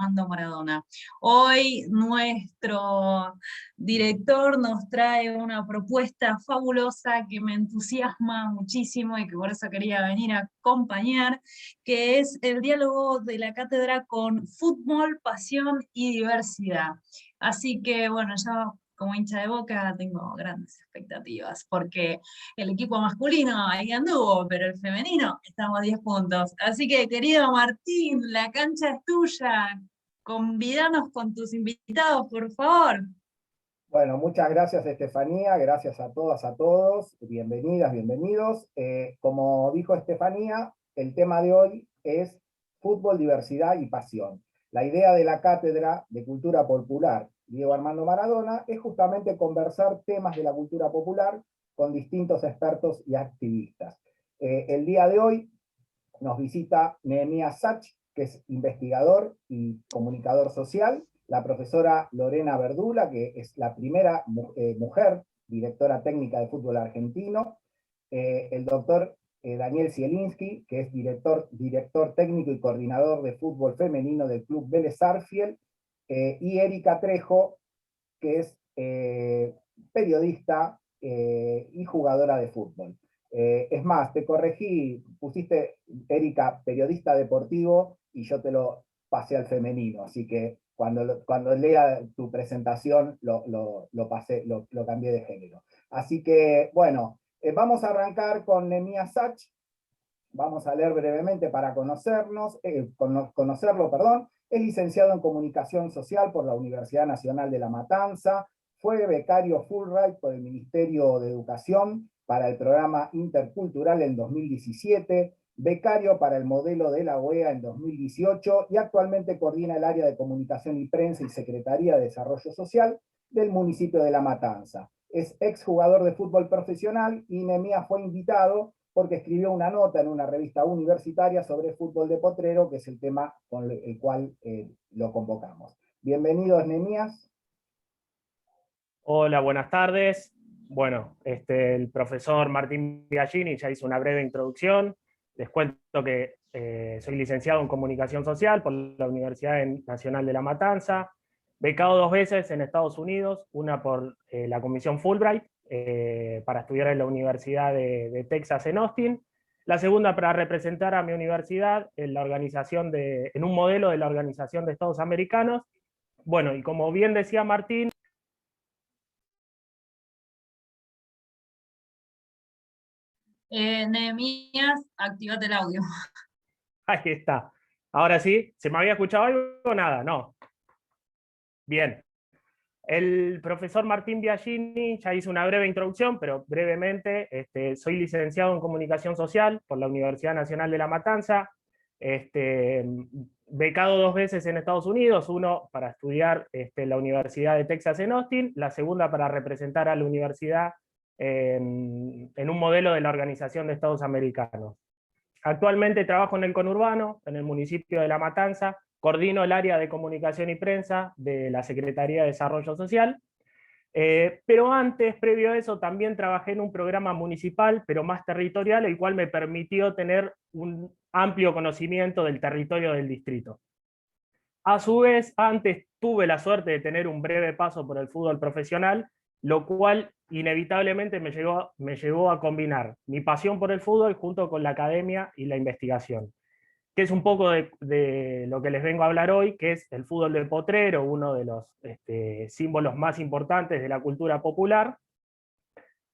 Armando Maradona. Hoy nuestro director nos trae una propuesta fabulosa que me entusiasma muchísimo y que por eso quería venir a acompañar, que es el diálogo de la cátedra con fútbol, pasión y diversidad. Así que bueno, yo como hincha de Boca tengo grandes expectativas, porque el equipo masculino ahí anduvo, pero el femenino estamos a 10 puntos. Así que, querido Martín, la cancha es tuya. Convídanos con tus invitados, por favor. Bueno, muchas gracias Estefanía, gracias a todas, a todos, bienvenidas, bienvenidos. Como dijo Estefanía, el tema de hoy es fútbol, diversidad y pasión. La idea de la Cátedra de Cultura Popular Diego Armando Maradona es justamente conversar temas de la cultura popular con distintos expertos y activistas. El día de hoy nos visita Nehemías Sach, que es investigador y comunicador social, la profesora Lorena Verdula, que es la primera mujer directora técnica de fútbol argentino, el doctor Daniel Zielinski, que es director técnico y coordinador de fútbol femenino del Club Vélez Sarsfield, y Erika Trejo, que es periodista y jugadora de fútbol. Es más, te corregí, pusiste, Erika, periodista deportivo, y yo te lo pasé al femenino, así que cuando lea tu presentación lo cambié de género. Así que, bueno, vamos a arrancar con Nehemías Sach. Vamos a leer brevemente para conocerlo, perdón. Es licenciado en Comunicación Social por la Universidad Nacional de La Matanza, fue becario Fulbright por el Ministerio de Educación para el programa intercultural en 2017, becario para el modelo de la OEA en 2018 y actualmente coordina el área de comunicación y prensa y Secretaría de Desarrollo Social del municipio de La Matanza. Es exjugador de fútbol profesional y Nehemías fue invitado porque escribió una nota en una revista universitaria sobre fútbol de potrero, que es el tema con el cual lo convocamos. Bienvenidos, Nehemías. Hola, buenas tardes. Bueno, el profesor Martín Biagini ya hizo una breve introducción. Les cuento que soy licenciado en Comunicación Social por la Universidad Nacional de La Matanza, becado 2 veces en Estados Unidos, una por la Comisión Fulbright, para estudiar en la Universidad de Texas en Austin, la segunda para representar a mi universidad en en un modelo de la Organización de Estados Americanos. Bueno, y como bien decía Martín, Nehemías, activate el audio. ahí está. Ahora sí, ¿se me había escuchado algo o nada? No. Bien. El profesor Martín Biagini ya hizo una breve introducción, pero brevemente, soy licenciado en Comunicación Social por la Universidad Nacional de La Matanza, becado 2 veces en Estados Unidos, uno para estudiar en la Universidad de Texas en Austin, la segunda para representar a la universidad en un modelo de la Organización de Estados Americanos. Actualmente trabajo en el conurbano, en el municipio de La Matanza, coordino el área de comunicación y prensa de la Secretaría de Desarrollo Social, pero antes, previo a eso, también trabajé en un programa municipal, pero más territorial, el cual me permitió tener un amplio conocimiento del territorio del distrito. A su vez, antes tuve la suerte de tener un breve paso por el fútbol profesional, lo cual inevitablemente me llevó a combinar mi pasión por el fútbol junto con la academia y la investigación, que es un poco de lo que les vengo a hablar hoy, que es el fútbol de potrero, uno de los símbolos más importantes de la cultura popular.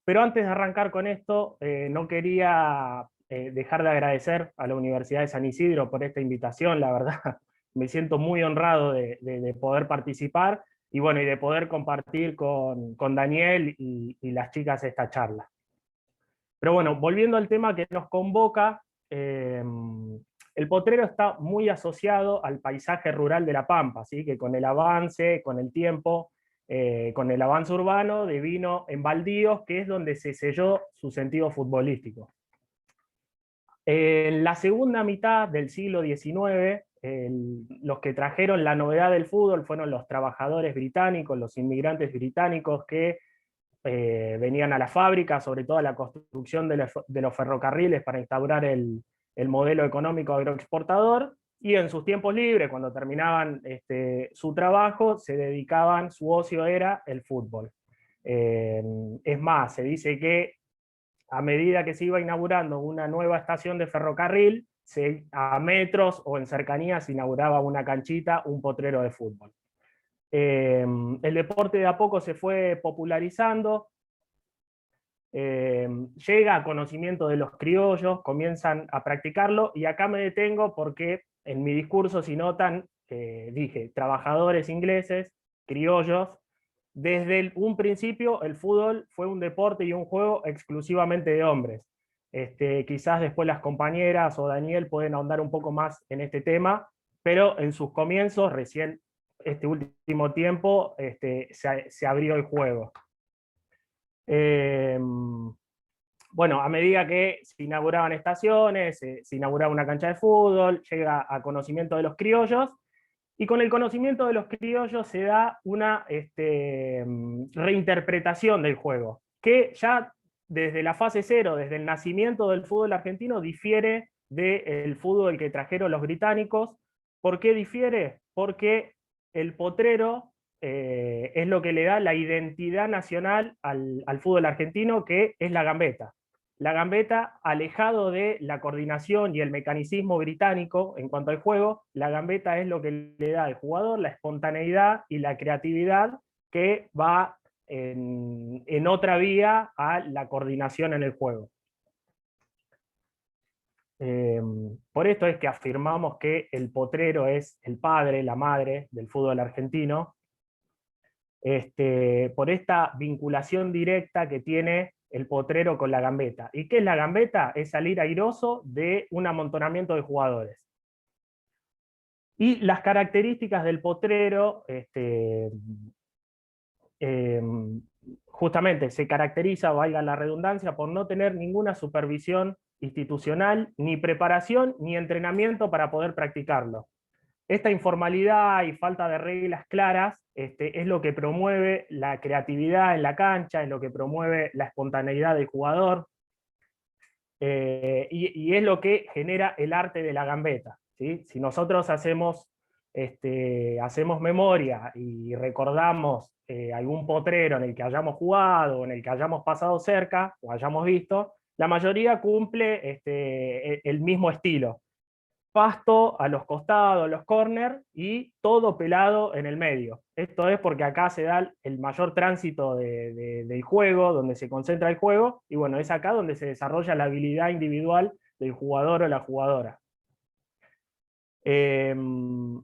Pero antes de arrancar con esto, no quería dejar de agradecer a la Universidad de San Isidro por esta invitación, la verdad, me siento muy honrado de poder participar y bueno, y de poder compartir con Daniel y las chicas esta charla. Pero bueno, volviendo al tema que nos convoca, el potrero está muy asociado al paisaje rural de La Pampa, ¿sí? Que con el avance, con el tiempo, con el avance urbano, devino en baldíos, que es donde se selló su sentido futbolístico. En la segunda mitad del siglo XIX, los que trajeron la novedad del fútbol fueron los trabajadores británicos, los inmigrantes británicos que venían a la fábrica, sobre todo a la construcción de los ferrocarriles para instaurar el modelo económico agroexportador, Y en sus tiempos libres, cuando terminaban su trabajo, su ocio era el fútbol. Es más, se dice que a medida que se iba inaugurando una nueva estación de ferrocarril, a metros o en cercanías se inauguraba una canchita, un potrero de fútbol. El deporte de a poco se fue popularizando, llega a conocimiento de los criollos, comienzan a practicarlo, y acá me detengo porque en mi discurso, si notan, dije trabajadores ingleses, criollos. Desde un principio el fútbol fue un deporte y un juego exclusivamente de hombres. Quizás después las compañeras o Daniel pueden ahondar un poco más en este tema, pero en sus comienzos, recién este último tiempo, se abrió el juego. Bueno, a medida que se inauguraban estaciones, se inauguraba una cancha de fútbol, llega a conocimiento de los criollos, y con el conocimiento de los criollos se da una reinterpretación del juego, que ya desde la fase cero, desde el nacimiento del fútbol argentino, difiere del fútbol que trajeron los británicos. ¿Por qué difiere? Porque el potrero es lo que le da la identidad nacional al fútbol argentino, que es la gambeta. La gambeta, alejado de la coordinación y el mecanicismo británico en cuanto al juego, la gambeta es lo que le da al jugador la espontaneidad y la creatividad que va en otra vía a la coordinación en el juego. Por esto es que afirmamos que el potrero es el padre, la madre del fútbol argentino, por esta vinculación directa que tiene el potrero con la gambeta. ¿Y qué es la gambeta? Es salir airoso de un amontonamiento de jugadores. Y las características del potrero, justamente se caracteriza, valga la redundancia, por no tener ninguna supervisión institucional, ni preparación, ni entrenamiento para poder practicarlo. Esta informalidad y falta de reglas claras es lo que promueve la creatividad en la cancha, es lo que promueve la espontaneidad del jugador, y es lo que genera el arte de la gambeta, ¿sí? Si nosotros hacemos memoria y recordamos algún potrero en el que hayamos jugado, en el que hayamos pasado cerca, o hayamos visto, la mayoría cumple el mismo estilo. Pasto a los costados, los corners, y todo pelado en el medio. Esto es porque acá se da el mayor tránsito del juego, donde se concentra el juego, y bueno, es acá donde se desarrolla la habilidad individual del jugador o la jugadora. Y en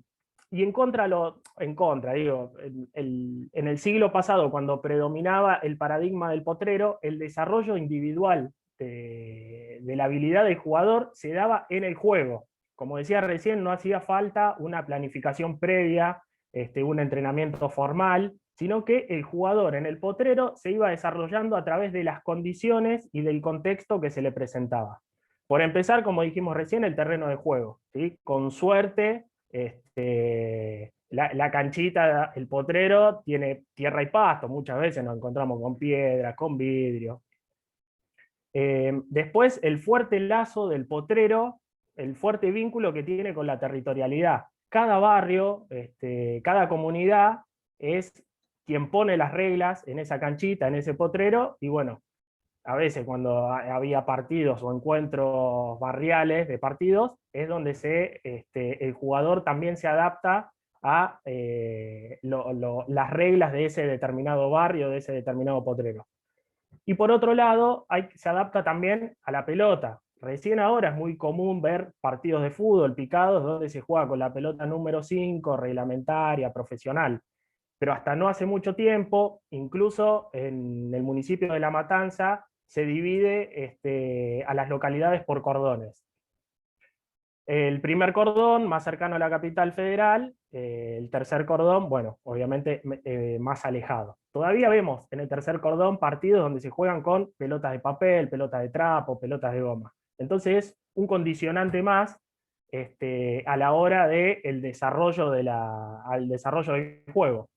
el siglo pasado, cuando predominaba el paradigma del potrero, el desarrollo individual de la habilidad del jugador se daba en el juego. Como decía recién, no hacía falta una planificación previa, un entrenamiento formal, sino que el jugador en el potrero se iba desarrollando a través de las condiciones y del contexto que se le presentaba. Por empezar, como dijimos recién, el terreno de juego, ¿sí? Con suerte, la canchita, el potrero, tiene tierra y pasto, muchas veces nos encontramos con piedras, con vidrio. Después, el fuerte lazo del potrero, el fuerte vínculo que tiene con la territorialidad. Cada barrio, cada comunidad es quien pone las reglas en esa canchita, en ese potrero, y bueno, a veces cuando había partidos o encuentros barriales de partidos, es donde el jugador también se adapta a las reglas de ese determinado barrio, de ese determinado potrero. Y por otro lado, se adapta también a la pelota. Recién ahora es muy común ver partidos de fútbol picados donde se juega con la pelota número 5, reglamentaria, profesional. Pero hasta no hace mucho tiempo, incluso en el municipio de La Matanza, se divide a las localidades por cordones. El primer cordón, más cercano a la capital federal, el tercer cordón, bueno, obviamente más alejado. Todavía vemos en el tercer cordón partidos donde se juegan con pelotas de papel, pelotas de trapo, pelotas de goma. Entonces es un condicionante más a la hora del desarrollo, desarrollo del juego.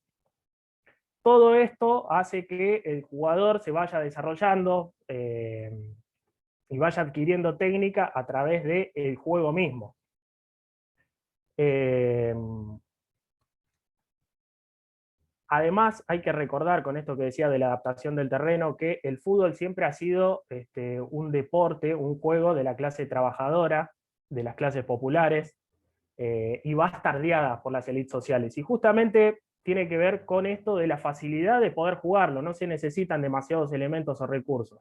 Todo esto hace que el jugador se vaya desarrollando y vaya adquiriendo técnica a través del juego mismo. Además, hay que recordar con esto que decía de la adaptación del terreno, que el fútbol siempre ha sido un deporte, un juego de la clase trabajadora, de las clases populares, y bastardeada por las élites sociales. Y justamente tiene que ver con esto de la facilidad de poder jugarlo, no se necesitan demasiados elementos o recursos.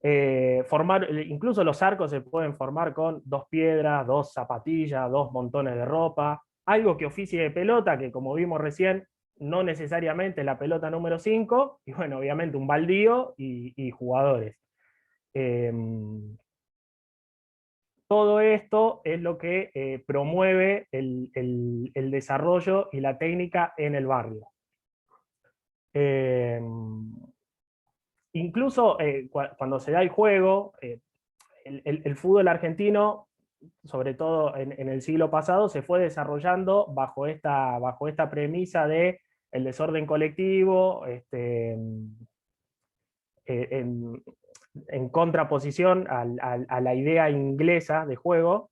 Incluso los arcos se pueden formar con 2 piedras, 2 zapatillas, 2 montones de ropa, algo que oficie de pelota, que como vimos recién, no necesariamente la pelota número 5, y bueno, obviamente un baldío y jugadores. Todo esto es lo que promueve el desarrollo y la técnica en el barrio. Incluso cuando se da el juego, el fútbol argentino, sobre todo en el siglo pasado, se fue desarrollando bajo esta premisa de el desorden colectivo, en contraposición a la idea inglesa de juego,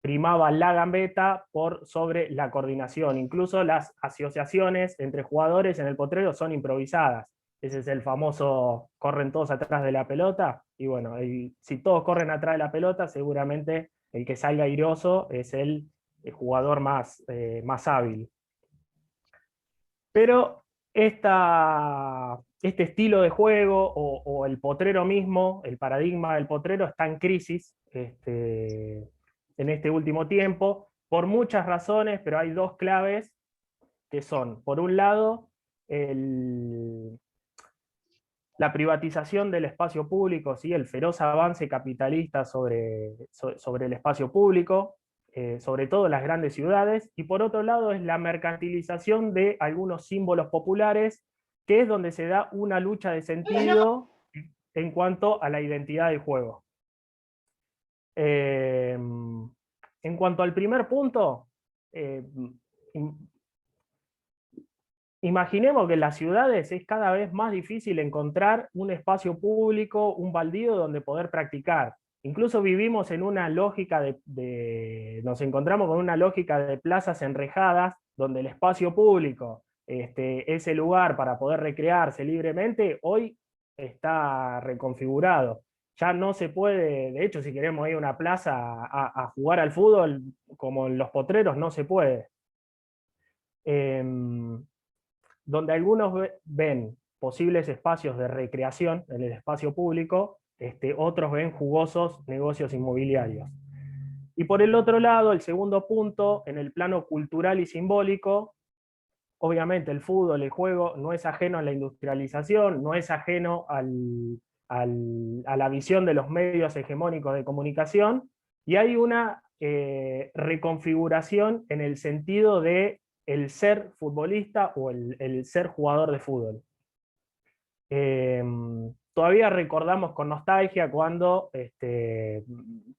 primaba la gambeta por sobre la coordinación. Incluso las asociaciones entre jugadores en el potrero son improvisadas. Ese es el famoso corren todos atrás de la pelota, y bueno, si todos corren atrás de la pelota, seguramente el que salga airoso es el jugador más hábil. Pero este estilo de juego o el potrero mismo, el paradigma del potrero, está en crisis en este último tiempo, por muchas razones, pero hay 2 claves que son, por un lado, la privatización del espacio público, ¿sí? El feroz avance capitalista sobre el espacio público, sobre todo en las grandes ciudades, y por otro lado es la mercantilización de algunos símbolos populares, que es donde se da una lucha de sentido en cuanto a la identidad del juego. En cuanto al primer punto, imaginemos que en las ciudades es cada vez más difícil encontrar un espacio público, un baldío donde poder practicar. Incluso vivimos en una lógica nos encontramos con una lógica de plazas enrejadas, donde el espacio público, ese lugar para poder recrearse libremente, hoy está reconfigurado. Ya no se puede, de hecho, si queremos ir a una plaza a jugar al fútbol, como en los potreros, no se puede. Donde algunos ven posibles espacios de recreación en el espacio público, otros ven jugosos negocios inmobiliarios. Y por el otro lado, el segundo punto, en el plano cultural y simbólico, obviamente el fútbol, el juego, no es ajeno a la industrialización, no es ajeno a la visión de los medios hegemónicos de comunicación, y hay una reconfiguración en el sentido de el ser futbolista o el ser jugador de fútbol. Todavía recordamos con nostalgia cuando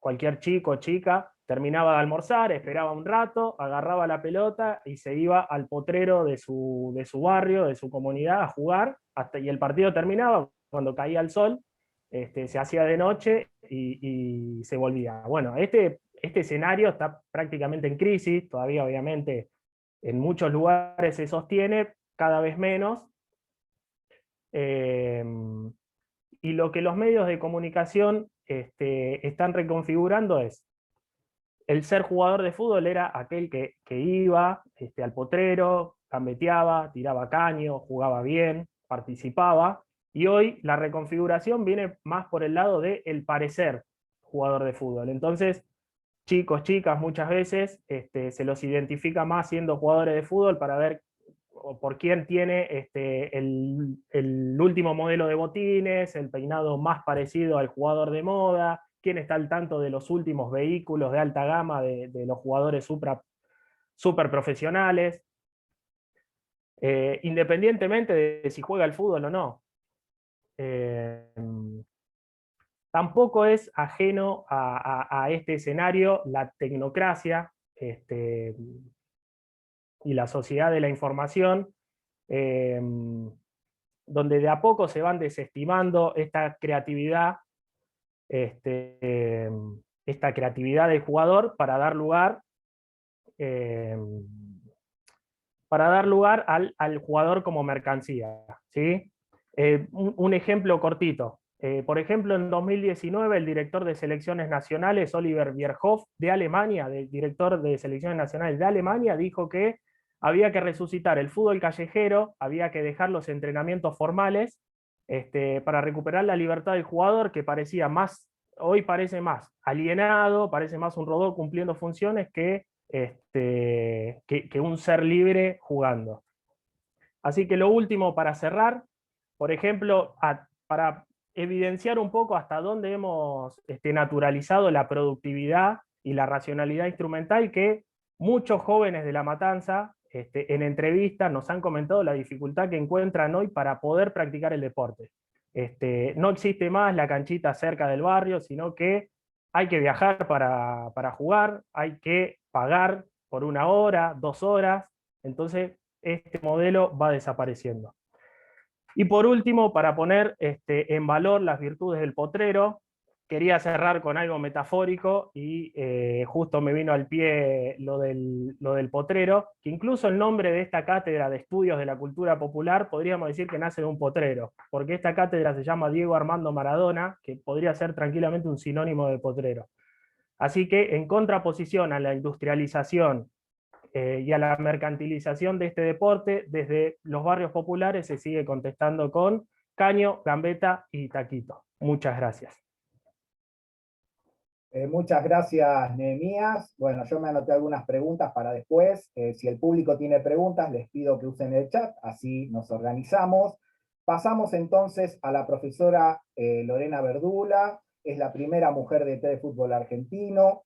cualquier chico o chica terminaba de almorzar, esperaba un rato, agarraba la pelota y se iba al potrero de su barrio, de su comunidad, a jugar, y el partido terminaba cuando caía el sol, se hacía de noche y se volvía. Bueno, este escenario está prácticamente en crisis, todavía obviamente en muchos lugares se sostiene, cada vez menos. Y lo que los medios de comunicación están reconfigurando es, el ser jugador de fútbol era aquel que iba al potrero, gambeteaba, tiraba caño, jugaba bien, participaba, y hoy la reconfiguración viene más por el lado del parecer jugador de fútbol. Entonces, chicos, chicas, muchas veces se los identifica más siendo jugadores de fútbol para ver por quién tiene el último modelo de botines, el peinado más parecido al jugador de moda, quién está al tanto de los últimos vehículos de alta gama de los jugadores super profesionales, independientemente de si juega al fútbol o no. Tampoco es ajeno a este escenario la tecnocracia y la sociedad de la información, donde de a poco se van desestimando esta creatividad, esta creatividad del jugador para dar lugar al jugador como mercancía, ¿sí? Un ejemplo cortito. Por ejemplo, en 2019 el director de selecciones nacionales, Oliver Bierhoff, de Alemania, del director de selecciones nacionales de Alemania, dijo que había que resucitar el fútbol callejero, había que dejar los entrenamientos formales para recuperar la libertad del jugador, que hoy parece más alienado, parece más un robot cumpliendo funciones que un ser libre jugando. Así que lo último para cerrar, por ejemplo, para evidenciar un poco hasta dónde hemos naturalizado la productividad y la racionalidad instrumental, que muchos jóvenes de La Matanza en entrevistas nos han comentado la dificultad que encuentran hoy para poder practicar el deporte. No existe más la canchita cerca del barrio, sino que hay que viajar para jugar, hay que pagar por 1 hora, 2 horas, entonces este modelo va desapareciendo. Y por último, para poner en valor las virtudes del potrero, quería cerrar con algo metafórico y justo me vino al pie lo del potrero, que incluso el nombre de esta cátedra de estudios de la cultura popular podríamos decir que nace de un potrero, porque esta cátedra se llama Diego Armando Maradona, que podría ser tranquilamente un sinónimo de potrero. Así que en contraposición a la industrialización y a la mercantilización de este deporte, desde los barrios populares se sigue contestando con caño, gambeta y taquito. Muchas gracias. Muchas gracias, Nehemías. Bueno, yo me anoté algunas preguntas para después. Si el público tiene preguntas, les pido que usen el chat, así nos organizamos. Pasamos entonces a la profesora Lorena Verdula, es la primera mujer DT de fútbol argentino,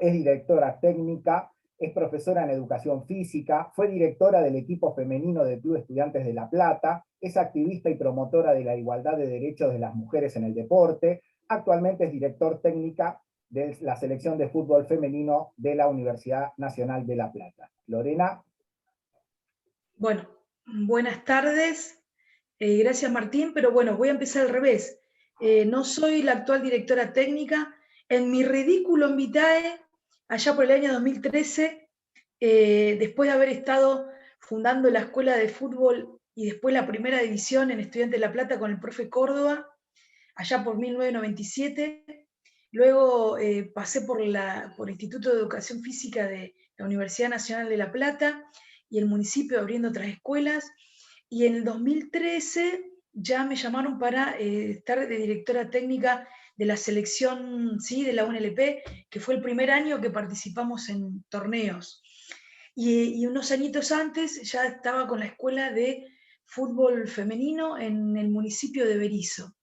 es directora técnica, es profesora en educación física, fue directora del equipo femenino del Club Estudiantes de La Plata, es activista y promotora de la igualdad de derechos de las mujeres en el deporte, actualmente es director técnica de la selección de fútbol femenino de la Universidad Nacional de La Plata. Lorena. Bueno, buenas tardes. Gracias, Martín, pero bueno, voy a empezar al revés. No soy la actual directora técnica. En mi ridículo vitae, allá por el año 2013, después de haber estado fundando la escuela de fútbol y después la primera división en Estudiantes de La Plata con el profe Córdoba, allá por 1997, luego pasé por el Instituto de Educación Física de la Universidad Nacional de La Plata y el municipio abriendo otras escuelas, y en el 2013 ya me llamaron para estar de directora técnica de la selección, ¿sí?, de la UNLP, que fue el primer año que participamos en torneos. Y unos añitos antes ya estaba con la escuela de fútbol femenino en el municipio de Berisso.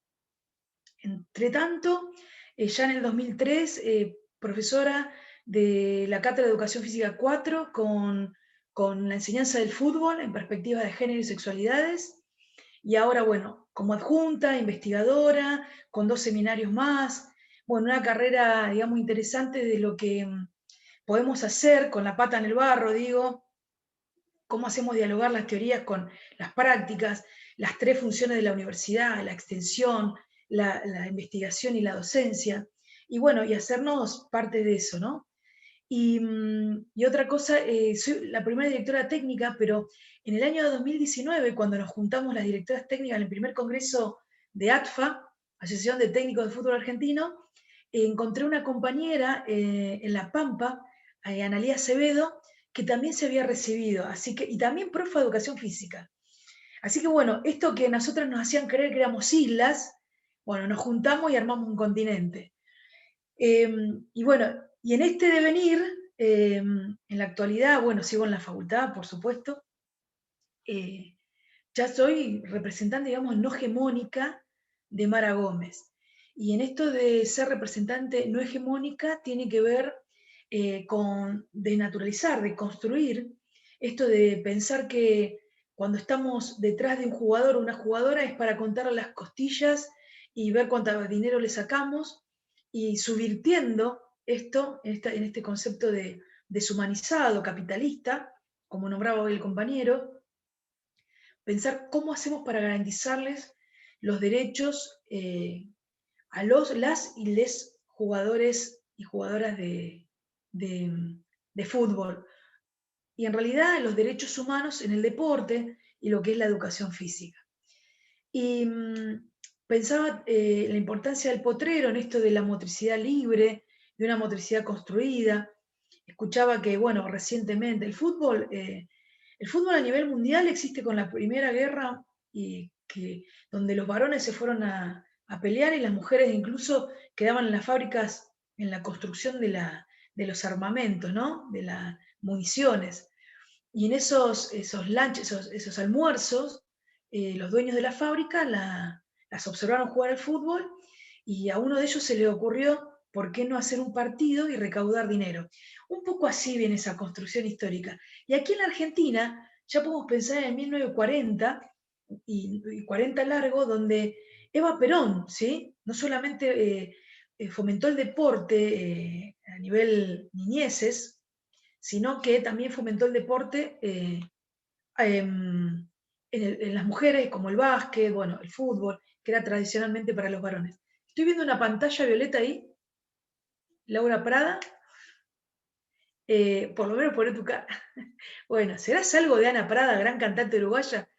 Entre tanto, ya en el 2003, profesora de la Cátedra de Educación Física 4 con la enseñanza del fútbol en perspectiva de género y sexualidades, y ahora, bueno, como adjunta, investigadora, con 2 seminarios más, bueno, una carrera, digamos, interesante de lo que podemos hacer con la pata en el barro, digo, cómo hacemos dialogar las teorías con las prácticas, las 3 funciones de la universidad, la extensión, la investigación y la docencia, y bueno, y hacernos parte de eso, ¿no? Y otra cosa, soy la primera directora técnica, pero en el año 2019, cuando nos juntamos las directoras técnicas en el primer congreso de ATFA, Asociación de Técnicos de Fútbol Argentino, encontré una compañera en La Pampa, Analía Acevedo, que también se había recibido, así que, y también profe de educación física. Así que bueno, esto que nosotros nos hacían creer que éramos islas, bueno, nos juntamos y armamos un continente. Y bueno, y en este devenir, en la actualidad, bueno, sigo en la facultad, por supuesto, ya soy representante, digamos, no hegemónica de Mara Gómez. Y en esto de ser representante no hegemónica tiene que ver con desnaturalizar, de construir, esto de pensar que cuando estamos detrás de un jugador o una jugadora es para contar las costillas y ver cuánto dinero le sacamos, y subvirtiendo esto en este concepto de deshumanizado, capitalista, como nombraba hoy el compañero, pensar cómo hacemos para garantizarles los derechos a las y les jugadores y jugadoras de fútbol. Y en realidad los derechos humanos en el deporte y lo que es la educación física. Y pensaba la importancia del potrero en esto de la motricidad libre, de una motricidad construida. Escuchaba que, bueno, recientemente el fútbol a nivel mundial existe con la Primera Guerra, y donde los varones se fueron a pelear y las mujeres incluso quedaban en las fábricas en la construcción de los armamentos, ¿no? De las municiones. Y en esos lunches, esos almuerzos, los dueños de la fábrica las observaron jugar al fútbol, y a uno de ellos se le ocurrió, ¿por qué no hacer un partido y recaudar dinero? Un poco así viene esa construcción histórica. Y aquí en la Argentina ya podemos pensar en 1940 y 40 largo, donde Eva Perón, ¿sí? No solamente fomentó el deporte a nivel niñeces, sino que también fomentó el deporte en las mujeres, como el básquet, bueno, el fútbol, que era tradicionalmente para los varones. Estoy viendo una pantalla violeta ahí, Laura Prada, por lo menos poné tu cara. Bueno, ¿serás algo de Ana Prada, gran cantante uruguaya?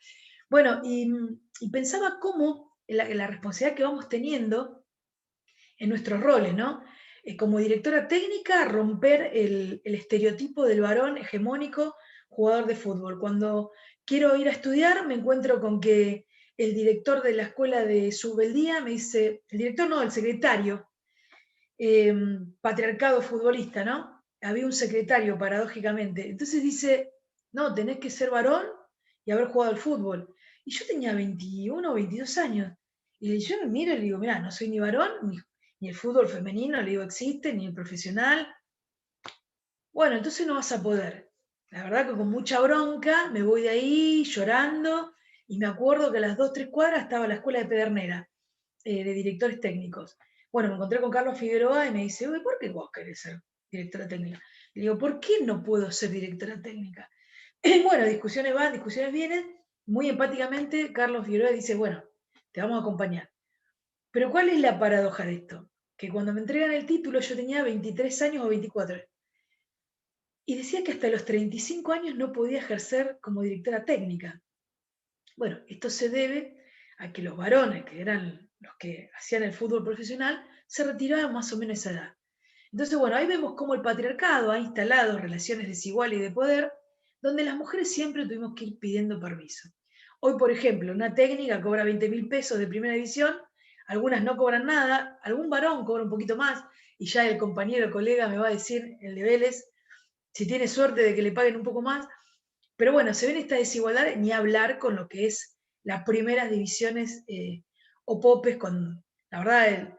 Bueno, y pensaba cómo la responsabilidad que vamos teniendo en nuestros roles, ¿no? Como directora técnica, romper el estereotipo del varón hegemónico jugador de fútbol. Cuando quiero ir a estudiar, me encuentro con que el director de la escuela de Subeldía me dice, el director no, el secretario, patriarcado futbolista, ¿no? Había un secretario, paradójicamente. Entonces dice, no, tenés que ser varón y haber jugado al fútbol. Y yo tenía 21 o 22 años. Y yo me miro y le digo, mirá, no soy ni varón, ni el fútbol femenino, le digo, existe, ni el profesional. Bueno, entonces no vas a poder. La verdad que con mucha bronca me voy de ahí llorando, y me acuerdo que a las 2 3 cuadras estaba la escuela de Pedernera, de directores técnicos. Bueno, me encontré con Carlos Figueroa y me dice, uy, ¿por qué vos querés ser directora técnica? Le digo, ¿por qué no puedo ser directora técnica? Bueno, discusiones van, discusiones vienen. Muy empáticamente, Carlos Figueroa dice, bueno, te vamos a acompañar. Pero ¿cuál es la paradoja de esto? Que cuando me entregan el título yo tenía 23 años o 24. Y decía que hasta los 35 años no podía ejercer como directora técnica. Bueno, esto se debe a que los varones, que eran los que hacían el fútbol profesional, se retiraban más o menos a esa edad. Entonces, bueno, ahí vemos cómo el patriarcado ha instalado relaciones desiguales y de poder, donde las mujeres siempre tuvimos que ir pidiendo permiso. Hoy, por ejemplo, una técnica cobra 20.000 pesos de primera división, algunas no cobran nada, algún varón cobra un poquito más, y ya el compañero, colega me va a decir, el de Vélez, si tiene suerte de que le paguen un poco más. Pero bueno, se ven esta desigualdad, ni hablar con lo que es las primeras divisiones o popes. La verdad,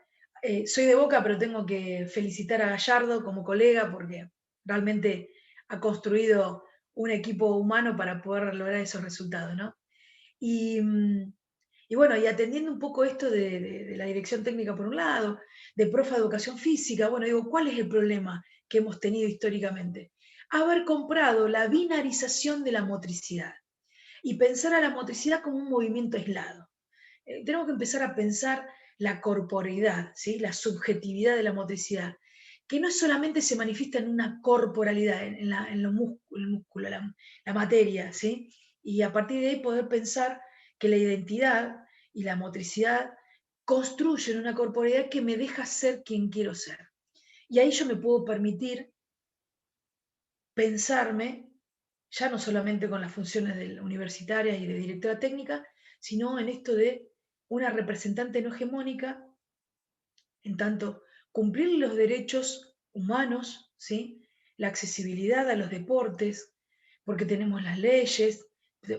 soy de Boca, pero tengo que felicitar a Gallardo como colega, porque realmente ha construido un equipo humano para poder lograr esos resultados, ¿no? Y bueno, y atendiendo un poco esto de la dirección técnica por un lado, de profe de educación física, bueno, digo, ¿cuál es el problema que hemos tenido históricamente? Haber comprado la binarización de la motricidad y pensar a la motricidad como un movimiento aislado. Tenemos que empezar a pensar la corporeidad, ¿sí? La subjetividad de la motricidad, que no solamente se manifiesta en una corporalidad, en el músculo, la materia, ¿sí? Y a partir de ahí poder pensar que la identidad y la motricidad construyen una corporeidad que me deja ser quien quiero ser. Y ahí yo me puedo permitir pensarme, ya no solamente con las funciones universitarias y de directora técnica, sino en esto de una representante no hegemónica, en tanto cumplir los derechos humanos, ¿sí? La accesibilidad a los deportes, porque tenemos las leyes,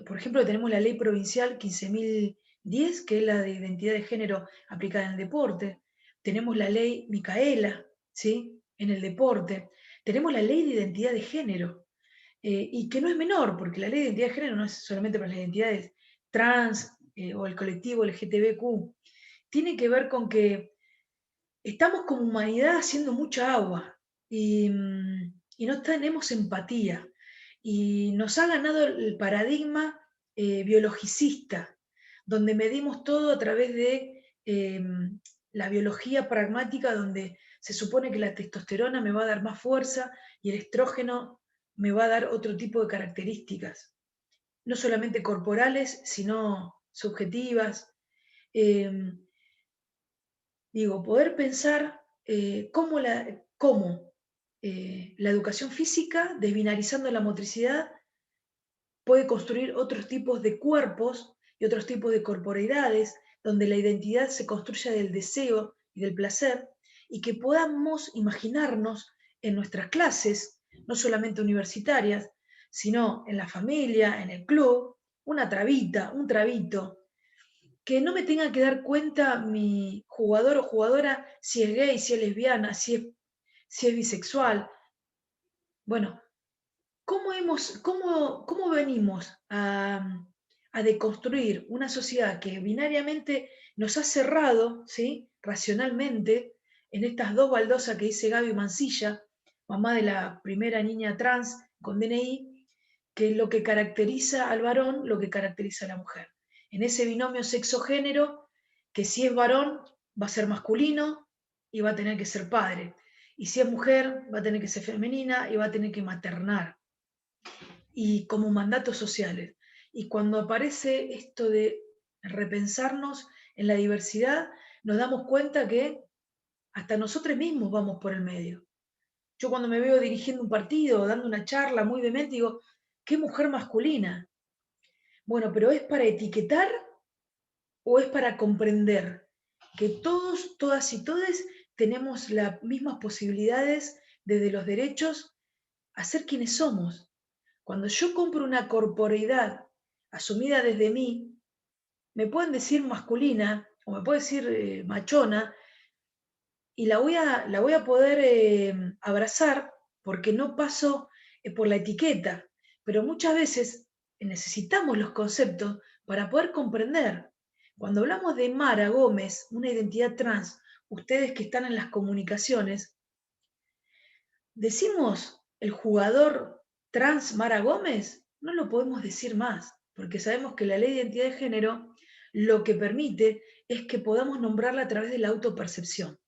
por ejemplo, tenemos la ley provincial 15.010, que es la de identidad de género aplicada en el deporte, tenemos la ley Micaela, ¿sí? En el deporte, tenemos la ley de identidad de género, y que no es menor, porque la ley de identidad de género no es solamente para las identidades trans o el colectivo LGTBQ, tiene que ver con que estamos como humanidad haciendo mucha agua, y no tenemos empatía, y nos ha ganado el paradigma biologicista, donde medimos todo a través de la biología pragmática, donde se supone que la testosterona me va a dar más fuerza y el estrógeno me va a dar otro tipo de características, no solamente corporales, sino subjetivas. Poder pensar cómo la educación física, desbinarizando la motricidad, puede construir otros tipos de cuerpos y otros tipos de corporeidades, donde la identidad se construya del deseo y del placer, y que podamos imaginarnos en nuestras clases, no solamente universitarias, sino en la familia, en el club, una trabita, un trabito, que no me tenga que dar cuenta mi jugador o jugadora si es gay, si es lesbiana, si es bisexual. Bueno, ¿cómo venimos a deconstruir una sociedad que binariamente nos ha cerrado, ¿sí?, racionalmente, en estas dos baldosas que dice Gaby Mancilla, mamá de la primera niña trans con DNI, que es lo que caracteriza al varón, lo que caracteriza a la mujer? En ese binomio sexo-género, que si es varón va a ser masculino y va a tener que ser padre, y si es mujer va a tener que ser femenina y va a tener que maternar, y como mandatos sociales. Y cuando aparece esto de repensarnos en la diversidad, nos damos cuenta que hasta nosotros mismos vamos por el medio. Yo cuando me veo dirigiendo un partido, dando una charla muy vehemente, digo, ¿qué mujer masculina? Bueno, pero ¿es para etiquetar o es para comprender que todos, todas y todes tenemos las mismas posibilidades desde los derechos a ser quienes somos? Cuando yo compro una corporeidad asumida desde mí, me pueden decir masculina o me pueden decir machona, y la voy a poder abrazar porque no paso por la etiqueta. Pero muchas veces necesitamos los conceptos para poder comprender. Cuando hablamos de Mara Gómez, una identidad trans, ustedes que están en las comunicaciones, decimos el jugador trans Mara Gómez, no lo podemos decir más, porque sabemos que la ley de identidad de género lo que permite es que podamos nombrarla a través de la autopercepción.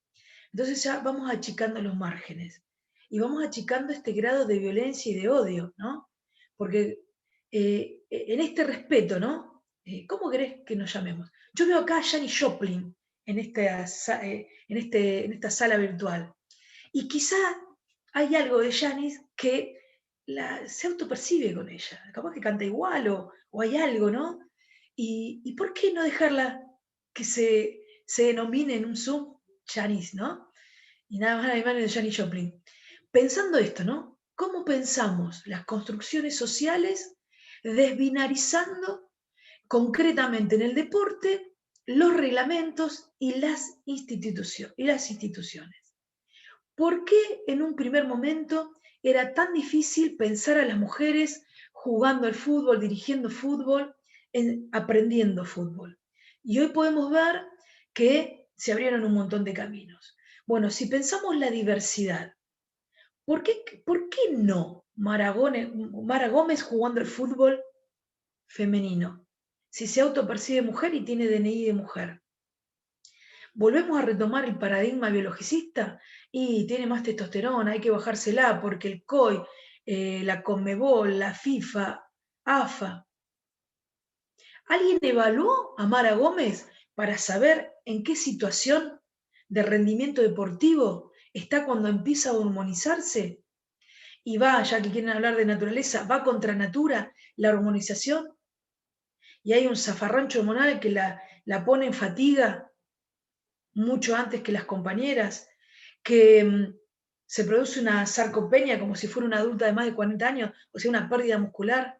Entonces ya vamos achicando los márgenes y vamos achicando este grado de violencia y de odio, ¿no? Porque en este respeto, ¿no? ¿Cómo querés que nos llamemos? Yo veo acá a Janis Joplin en esta sala virtual, y quizá hay algo de Janis que se autopercibe con ella, capaz que canta igual o hay algo, ¿no? ¿Y por qué no dejarla que se denomine en un Zoom Janis, ¿no? Y nada más, nada menos de Janis Joplin. Pensando esto, ¿no? ¿Cómo pensamos las construcciones sociales desbinarizando concretamente en el deporte los reglamentos y las instituciones? ¿Por qué en un primer momento era tan difícil pensar a las mujeres jugando al fútbol, dirigiendo fútbol, aprendiendo fútbol? Y hoy podemos ver que se abrieron un montón de caminos. Bueno, si pensamos la diversidad, ¿por qué no Mara Gómez jugando al fútbol femenino? Si se autopercibe mujer y tiene DNI de mujer. Volvemos a retomar el paradigma biologicista y tiene más testosterona, hay que bajársela porque el COI, la Conmebol, la FIFA, AFA. ¿Alguien evaluó a Mara Gómez para saber en qué situación de rendimiento deportivo está cuando empieza a hormonizarse? Y va, ya que quieren hablar de naturaleza, va contra natura la hormonización, y hay un zafarrancho hormonal que la pone en fatiga mucho antes que las compañeras, que se produce una sarcopenia como si fuera una adulta de más de 40 años, o sea, una pérdida muscular,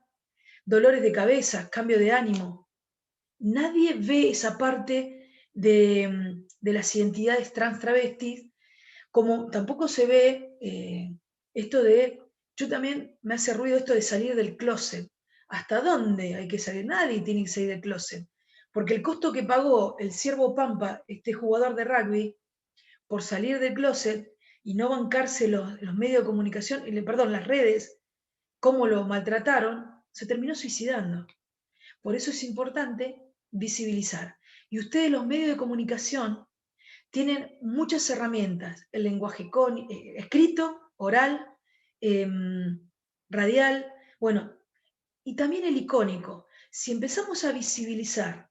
dolores de cabeza, cambio de ánimo. Nadie ve esa parte de las identidades trans travestis, como tampoco se ve esto de, yo también me hace ruido esto de salir del closet. ¿Hasta dónde hay que salir? Nadie tiene que salir del closet. Porque el costo que pagó el Ciervo Pampa, este jugador de rugby, por salir del closet y no bancarse los medios de comunicación, perdón, las redes, cómo lo maltrataron, se terminó suicidando. Por eso es importante visibilizar. Y ustedes, los medios de comunicación, tienen muchas herramientas, el lenguaje escrito, oral, radial, bueno, y también el icónico. Si empezamos a visibilizar,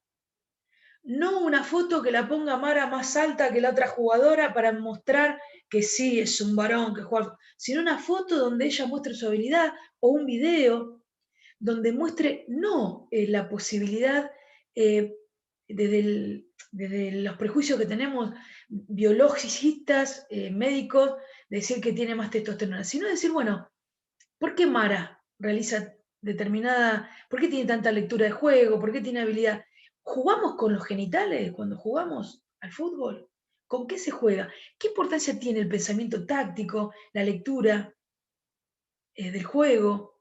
no una foto que la ponga Mara más alta que la otra jugadora para mostrar que sí, es un varón que juega, sino una foto donde ella muestre su habilidad, o un video donde muestre no la posibilidad, desde los prejuicios que tenemos biologistas, médicos, de decir que tiene más testosterona, sino decir, bueno, ¿por qué Mara realiza por qué tiene tanta lectura de juego, por qué tiene habilidad? ¿Jugamos con los genitales cuando jugamos al fútbol? ¿Con qué se juega? ¿Qué importancia tiene el pensamiento táctico, la lectura del juego,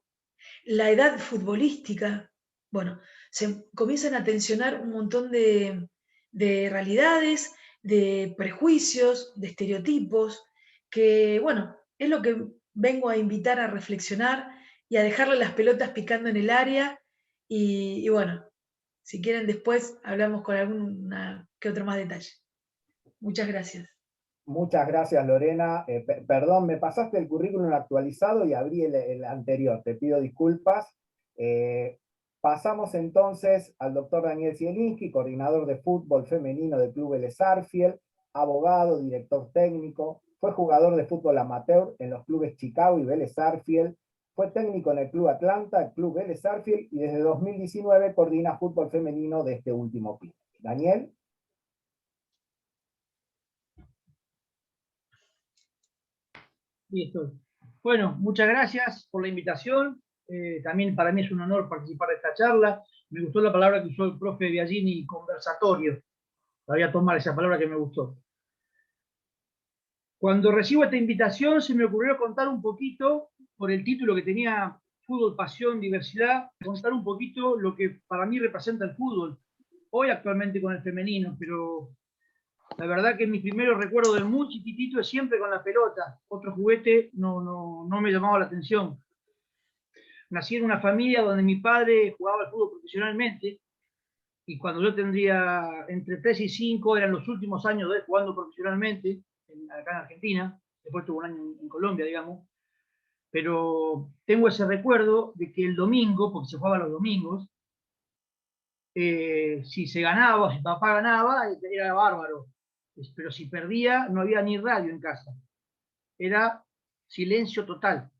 la edad futbolística? Bueno, se comienzan a tensionar un montón de realidades, de prejuicios, de estereotipos, que, bueno, es lo que vengo a invitar a reflexionar y a dejarle las pelotas picando en el área. Y bueno, si quieren después hablamos con alguna que otro más detalle. Muchas gracias. Muchas gracias, Lorena. Perdón, me pasaste el currículum actualizado y abrí el anterior. Te pido disculpas. Pasamos entonces al doctor Daniel Zielinski, coordinador de fútbol femenino del Club Vélez Sarsfield, abogado, director técnico, fue jugador de fútbol amateur en los clubes Chicago y Vélez Sarsfield, fue técnico en el Club Atlanta, el Club Vélez Sarsfield, y desde 2019 coordina fútbol femenino de este último club. Daniel. Listo. Bueno, muchas gracias por la invitación. También para mí es un honor participar de esta charla. Me gustó la palabra que usó el profe Biagini, conversatorio. Voy a tomar esa palabra que me gustó. Cuando recibo esta invitación se me ocurrió contar un poquito, por el título que tenía, Fútbol, Pasión, Diversidad, contar un poquito lo que para mí representa el fútbol. Hoy actualmente con el femenino, pero la verdad que mis primeros recuerdos de muy chiquitito es siempre con la pelota. Otro juguete no me llamaba la atención. Nací en una familia donde mi padre jugaba al fútbol profesionalmente, y cuando yo tendría entre 3 y 5 eran los últimos años de él jugando profesionalmente, acá en Argentina. Después tuvo un año en Colombia, digamos. Pero tengo ese recuerdo de que el domingo, porque se jugaba los domingos, si se ganaba, si papá ganaba, era bárbaro. Pero si perdía, no había ni radio en casa. Era silencio total.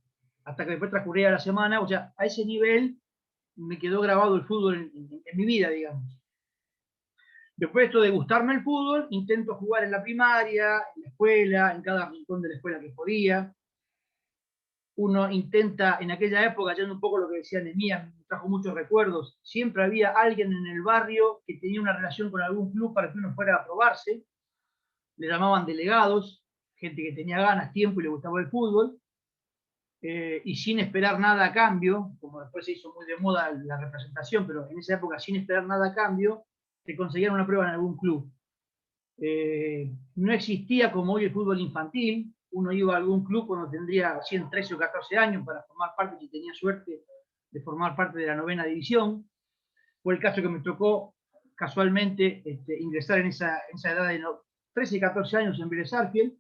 Hasta que después transcurría la semana. O sea, a ese nivel me quedó grabado el fútbol en mi vida, digamos. Después de esto de gustarme el fútbol, intento jugar en la primaria, en la escuela, en cada rincón de la escuela que podía. Uno intenta, en aquella época, yendo un poco lo que decía Nemía, me trajo muchos recuerdos, siempre había alguien en el barrio que tenía una relación con algún club para que uno fuera a probarse. Le llamaban delegados, gente que tenía ganas, tiempo y le gustaba el fútbol, y sin esperar nada a cambio, como después se hizo muy de moda la representación, pero en esa época sin esperar nada a cambio, te conseguían una prueba en algún club. No existía como hoy el fútbol infantil. Uno iba a algún club cuando tendría 13 o 14 años para formar parte, si tenía suerte de formar parte de la 9ª división. Fue el caso que me tocó casualmente ingresar en esa edad de 13 y 14 años en Vélez Sarsfield.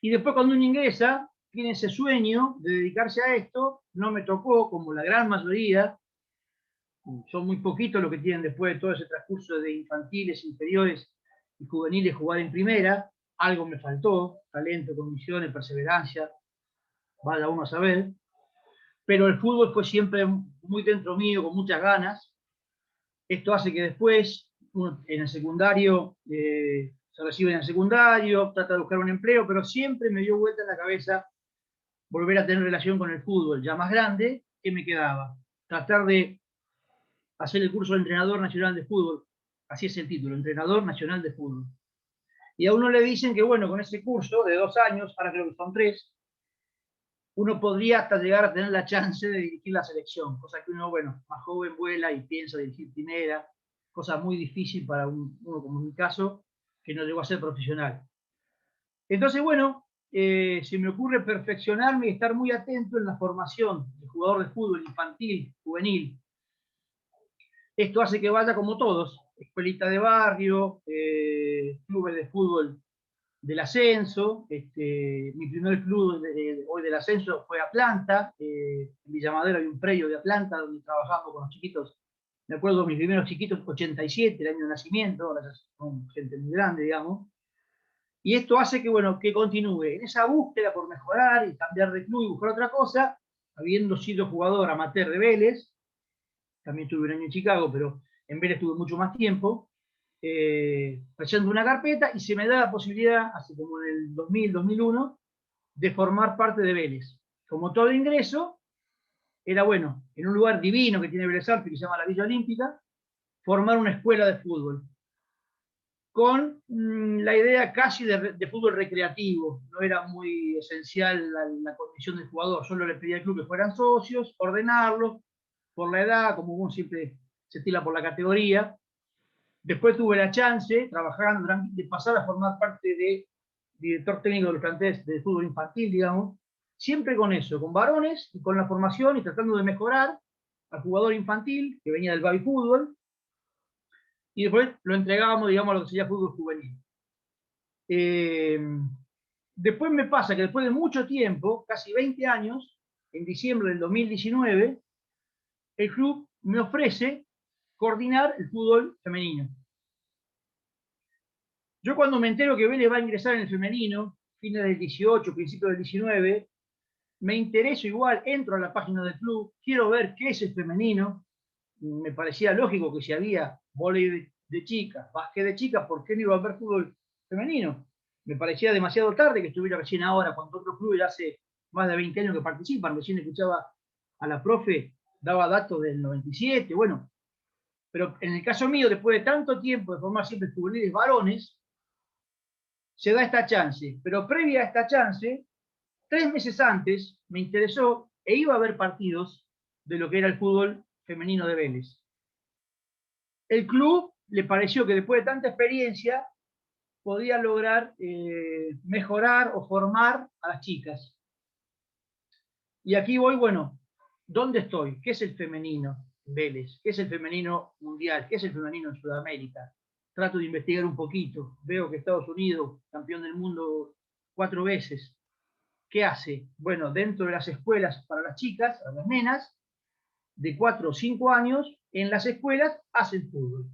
Y después cuando uno ingresa, tiene ese sueño de dedicarse a esto. No me tocó, como la gran mayoría. Son muy poquitos los que tienen, después de todo ese transcurso de infantiles, inferiores y juveniles, jugar en primera. Algo me faltó, talento, condiciones, perseverancia, vaya uno a saber. Pero el fútbol fue siempre muy dentro mío, con muchas ganas. Esto hace que después, uno en el secundario, se recibe en el secundario, trata de buscar un empleo, pero siempre me dio vuelta en la cabeza volver a tener relación con el fútbol. Ya más grande, ¿qué me quedaba? Tratar de hacer el curso de entrenador nacional de fútbol. Así es el título, entrenador nacional de fútbol. Y a uno le dicen que, bueno, con ese curso de 2 años, ahora creo que son 3, uno podría hasta llegar a tener la chance de dirigir la selección, cosa que uno, bueno, más joven vuela y piensa dirigir primera, cosa muy difícil para uno como en mi caso, que no llegó a ser profesional. Entonces, bueno, se me ocurre perfeccionarme y estar muy atento en la formación de jugador de fútbol infantil, juvenil. Esto hace que vaya como todos, escuelita de barrio, clubes de fútbol del ascenso. Mi primer club hoy del ascenso fue Atlanta. En Villa Madero hay un predio de Atlanta donde trabajamos con los chiquitos. Me acuerdo mis primeros chiquitos, 87, el año de nacimiento, ahora ya son gente muy grande, digamos. Y esto hace que, bueno, que continúe en esa búsqueda por mejorar y cambiar de club y buscar otra cosa, habiendo sido jugador amateur de Vélez. También tuve un año en Chicago, pero en Vélez tuve mucho más tiempo. Presento una carpeta y se me da la posibilidad, hace como en el 2000, 2001, de formar parte de Vélez. Como todo ingreso, era bueno, en un lugar divino que tiene Vélez Sarsfield, que se llama la Villa Olímpica, formar una escuela de fútbol. Con la idea casi de fútbol recreativo. No era muy esencial la condición del jugador. Solo le pedía al club que fueran socios, ordenarlos por la edad, como uno siempre se estila por la categoría. Después tuve la chance, trabajando, de pasar a formar parte de director técnico de los planteles de fútbol infantil, digamos, siempre con eso, con varones y con la formación y tratando de mejorar al jugador infantil que venía del baby fútbol, y después lo entregábamos, digamos, a lo que sería fútbol juvenil. Después me pasa que después de mucho tiempo, casi 20 años, en diciembre del 2019, el club me ofrece coordinar el fútbol femenino. Yo cuando me entero que Vélez va a ingresar en el femenino, fines del 18, principios del 19, me intereso igual, entro a la página del club, quiero ver qué es el femenino. Me parecía lógico que si había vóley de chicas, básquet de chicas, ¿por qué no iba a haber fútbol femenino? Me parecía demasiado tarde que estuviera recién ahora, cuando otros clubes hace más de 20 años que participan. Recién escuchaba a la profe, daba datos del 97, bueno. Pero en el caso mío, después de tanto tiempo de formar siempre juveniles varones, se da esta chance. Pero previa a esta chance, 3 meses antes, me interesó e iba a haber partidos de lo que era el fútbol femenino de Vélez. El club le pareció que después de tanta experiencia podía lograr mejorar o formar a las chicas. Y aquí voy, bueno, ¿dónde estoy? ¿Qué es el femenino en Vélez? ¿Qué es el femenino mundial? ¿Qué es el femenino en Sudamérica? Trato de investigar un poquito. Veo que Estados Unidos, campeón del mundo 4 veces. ¿Qué hace? Bueno, dentro de las escuelas para las chicas, a las nenas, de 4 o 5 años, en las escuelas hacen fútbol.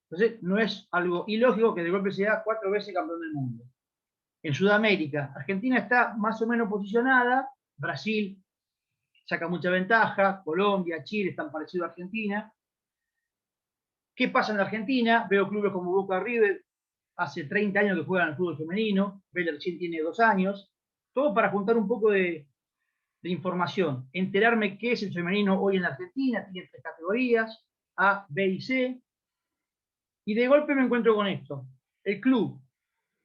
Entonces, no es algo ilógico que de golpe sea 4 veces campeón del mundo. En Sudamérica, Argentina está más o menos posicionada, Brasil saca mucha ventaja, Colombia, Chile están parecidos a Argentina. ¿Qué pasa en Argentina? Veo clubes como Boca River, hace 30 años que juegan al fútbol femenino, Vélez recién tiene 2 años, todo para juntar un poco de información, enterarme qué es el femenino hoy en la Argentina, tiene 3 categorías, A, B y C, y de golpe me encuentro con esto. El club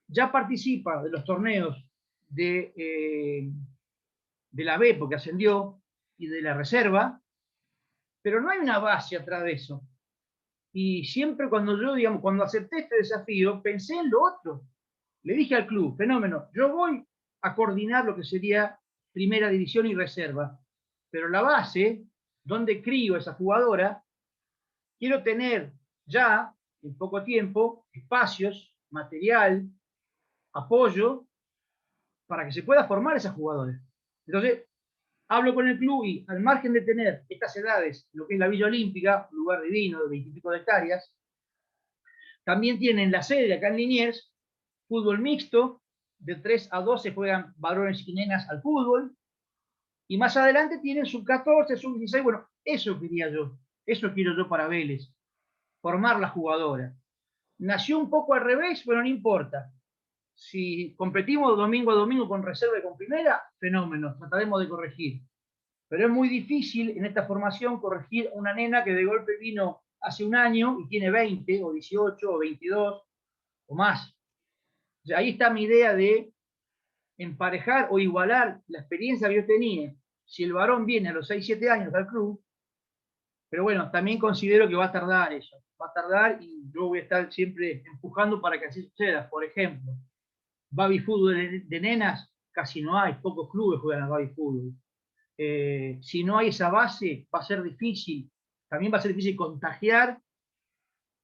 ya participa de los torneos de la B, porque ascendió, y de la reserva, pero no hay una base atrás de eso. Y siempre cuando yo, digamos, cuando acepté este desafío, pensé en lo otro. Le dije al club, fenómeno, yo voy a coordinar lo que sería primera división y reserva, pero la base, donde crío a esa jugadora, quiero tener ya, en poco tiempo, espacios, material, apoyo, para que se pueda formar esa jugadora. Entonces, hablo con el club y al margen de tener estas edades, lo que es la Villa Olímpica, un lugar divino de 20 y pico de hectáreas, también tienen la sede acá en Liniers, fútbol mixto, de 3 a 12 juegan varones y nenas al fútbol, y más adelante tienen sub-14, sub-16, bueno, eso quería yo, eso quiero yo para Vélez, formar la jugadora. Nació un poco al revés, pero no importa. Si competimos domingo a domingo con reserva y con primera, fenómeno, trataremos de corregir. Pero es muy difícil en esta formación corregir a una nena que de golpe vino hace un año y tiene 20 o 18 o 22 o más. O sea, ahí está mi idea de emparejar o igualar la experiencia que yo tenía. Si el varón viene a los 6, 7 años al club, pero bueno, también considero que va a tardar eso. Va a tardar y yo voy a estar siempre empujando para que así suceda. Por ejemplo, baby fútbol de nenas casi no hay, pocos clubes juegan al baby fútbol. Si no hay esa base, va a ser difícil. También va a ser difícil contagiar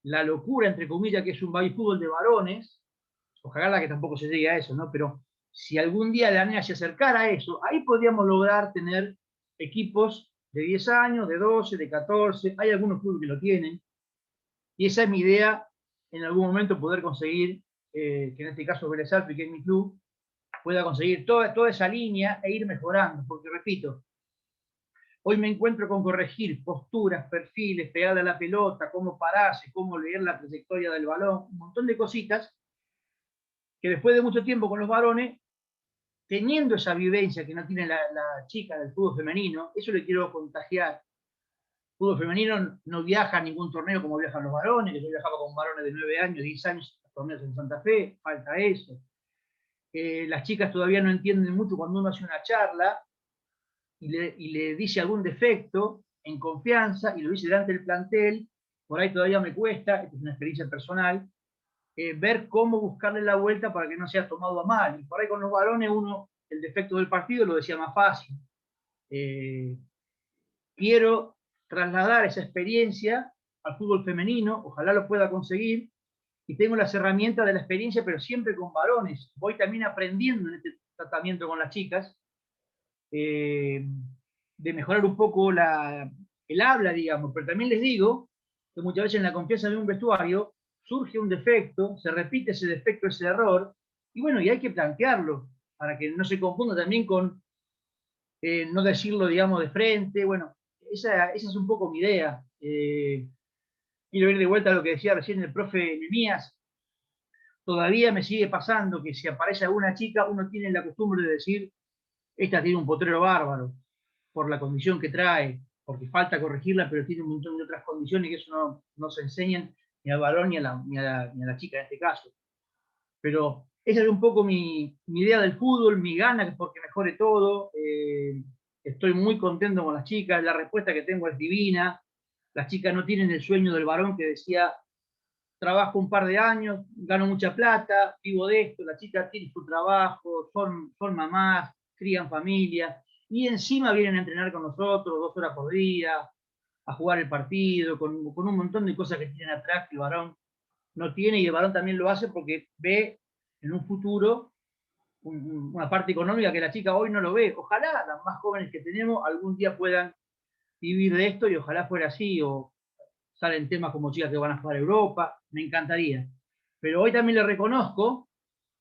la locura, entre comillas, que es un baby fútbol de varones. Ojalá que tampoco se llegue a eso, ¿no? Pero si algún día la nena se acercara a eso, ahí podríamos lograr tener equipos de 10 años, de 12, de 14, hay algunos clubes que lo tienen, y esa es mi idea, en algún momento poder conseguir, que en este caso Vélez Sarsfield, que es mi club, pueda conseguir toda esa línea e ir mejorando, porque repito, hoy me encuentro con corregir posturas, perfiles, pegarle a la pelota, cómo pararse, cómo leer la trayectoria del balón, un montón de cositas que después de mucho tiempo con los varones, teniendo esa vivencia que no tiene la chica del fútbol femenino, eso le quiero contagiar. El fútbol femenino no viaja a ningún torneo como viajan los varones, que yo viajaba con varones de 9 años, 10 años, a torneos en Santa Fe, falta eso. Las chicas todavía no entienden mucho cuando uno hace una charla y le dice algún defecto en confianza y lo dice delante del plantel, por ahí todavía me cuesta, esta es una experiencia personal, ver cómo buscarle la vuelta para que no sea tomado a mal. Y por ahí con los varones uno, el defecto del partido lo decía más fácil. Quiero trasladar esa experiencia al fútbol femenino, ojalá lo pueda conseguir, y tengo las herramientas de la experiencia, pero siempre con varones. Voy también aprendiendo en este tratamiento con las chicas, de mejorar un poco el habla, digamos, pero también les digo que muchas veces en la confianza de un vestuario surge un defecto, se repite ese defecto, ese error, y bueno, y hay que plantearlo, para que no se confunda también con no decirlo, digamos, de frente. Bueno, esa es un poco mi idea. Quiero ir de vuelta a lo que decía recién el profe Nemías. Todavía me sigue pasando que si aparece alguna chica, uno tiene la costumbre de decir, esta tiene un potrero bárbaro, por la condición que trae, porque falta corregirla, pero tiene un montón de otras condiciones que eso no se enseñan ni al varón ni a la chica en este caso. Pero esa es un poco mi idea del fútbol, mi gana es porque mejore todo. Estoy muy contento con las chicas, la respuesta que tengo es divina. Las chicas no tienen el sueño del varón que decía, trabajo un par de años, gano mucha plata, vivo de esto. La chica tiene su trabajo, son mamás, crían familia, y encima vienen a entrenar con nosotros 2 horas por día, a jugar el partido, con un montón de cosas que tienen atrás que el varón no tiene, y el varón también lo hace porque ve en un futuro una parte económica que la chica hoy no lo ve. Ojalá las más jóvenes que tenemos algún día puedan vivir de esto, y ojalá fuera así, o salen temas como chicas que van a jugar a Europa, me encantaría. Pero hoy también le reconozco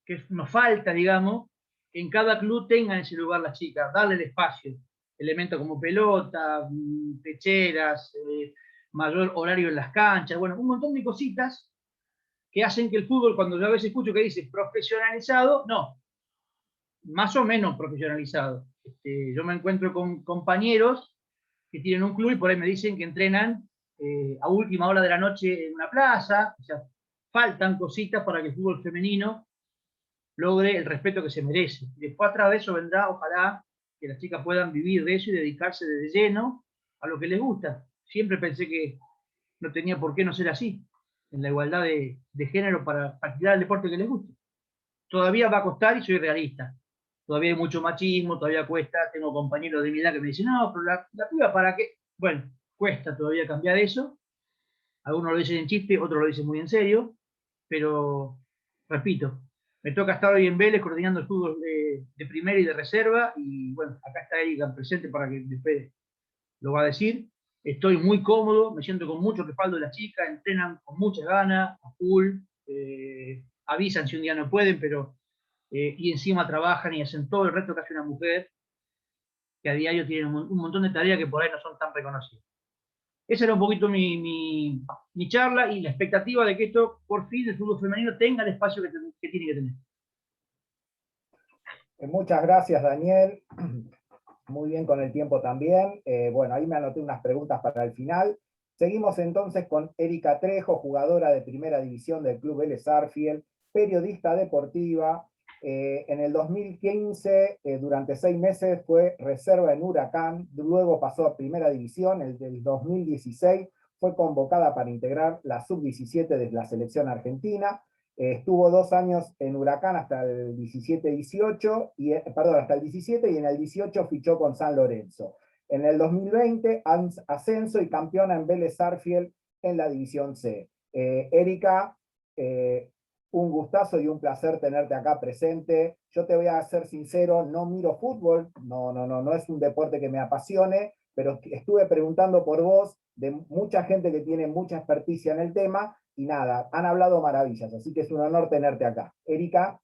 que nos falta, digamos, que en cada club tengan ese lugar las chicas, darle el espacio, elementos como pelota, pecheras, mayor horario en las canchas, bueno, un montón de cositas que hacen que el fútbol, cuando yo a veces escucho que dice profesionalizado, no, más o menos profesionalizado. Yo me encuentro con compañeros que tienen un club y por ahí me dicen que entrenan a última hora de la noche en una plaza, o sea, faltan cositas para que el fútbol femenino logre el respeto que se merece. Y después a través de eso vendrá, ojalá, que las chicas puedan vivir de eso y dedicarse de lleno a lo que les gusta. Siempre pensé que no tenía por qué no ser así, en la igualdad de género para practicar el deporte que les guste. Todavía va a costar, y soy realista. Todavía hay mucho machismo, todavía cuesta. Tengo compañeros de mi edad que me dicen, no, pero la piba, ¿para qué? Bueno, cuesta todavía cambiar eso. Algunos lo dicen en chiste, otros lo dicen muy en serio, pero repito, me toca estar hoy en Vélez coordinando el fútbol de primera y de reserva, y bueno, acá está Erika presente para que después lo va a decir. Estoy muy cómodo, me siento con mucho respaldo de las chicas, entrenan con muchas ganas, a full, avisan si un día no pueden, pero y encima trabajan y hacen todo el resto que hace una mujer, que a diario tienen un montón de tareas que por ahí no son tan reconocidas. Esa era un poquito mi charla, y la expectativa de que esto, por fin, el fútbol femenino tenga el espacio que tiene que tener. Muchas gracias, Daniel. Muy bien con el tiempo también. Bueno, ahí me anoté unas preguntas para el final. Seguimos entonces con Erika Trejo, jugadora de primera división del Club Vélez Sarsfield, periodista deportiva. En el 2015, durante 6 meses, fue reserva en Huracán, luego pasó a primera división. En el 2016 fue convocada para integrar la sub-17 de la selección argentina. Estuvo 2 años en Huracán hasta el 17-18, hasta el 17, y en el 18 fichó con San Lorenzo. En el 2020, ascenso y campeona en Vélez Sarsfield en la División C. Erika, un gustazo y un placer tenerte acá presente. Yo te voy a ser sincero, no miro fútbol, no es un deporte que me apasione, pero estuve preguntando por vos, de mucha gente que tiene mucha experticia en el tema, y nada, han hablado maravillas, así que es un honor tenerte acá. Erika.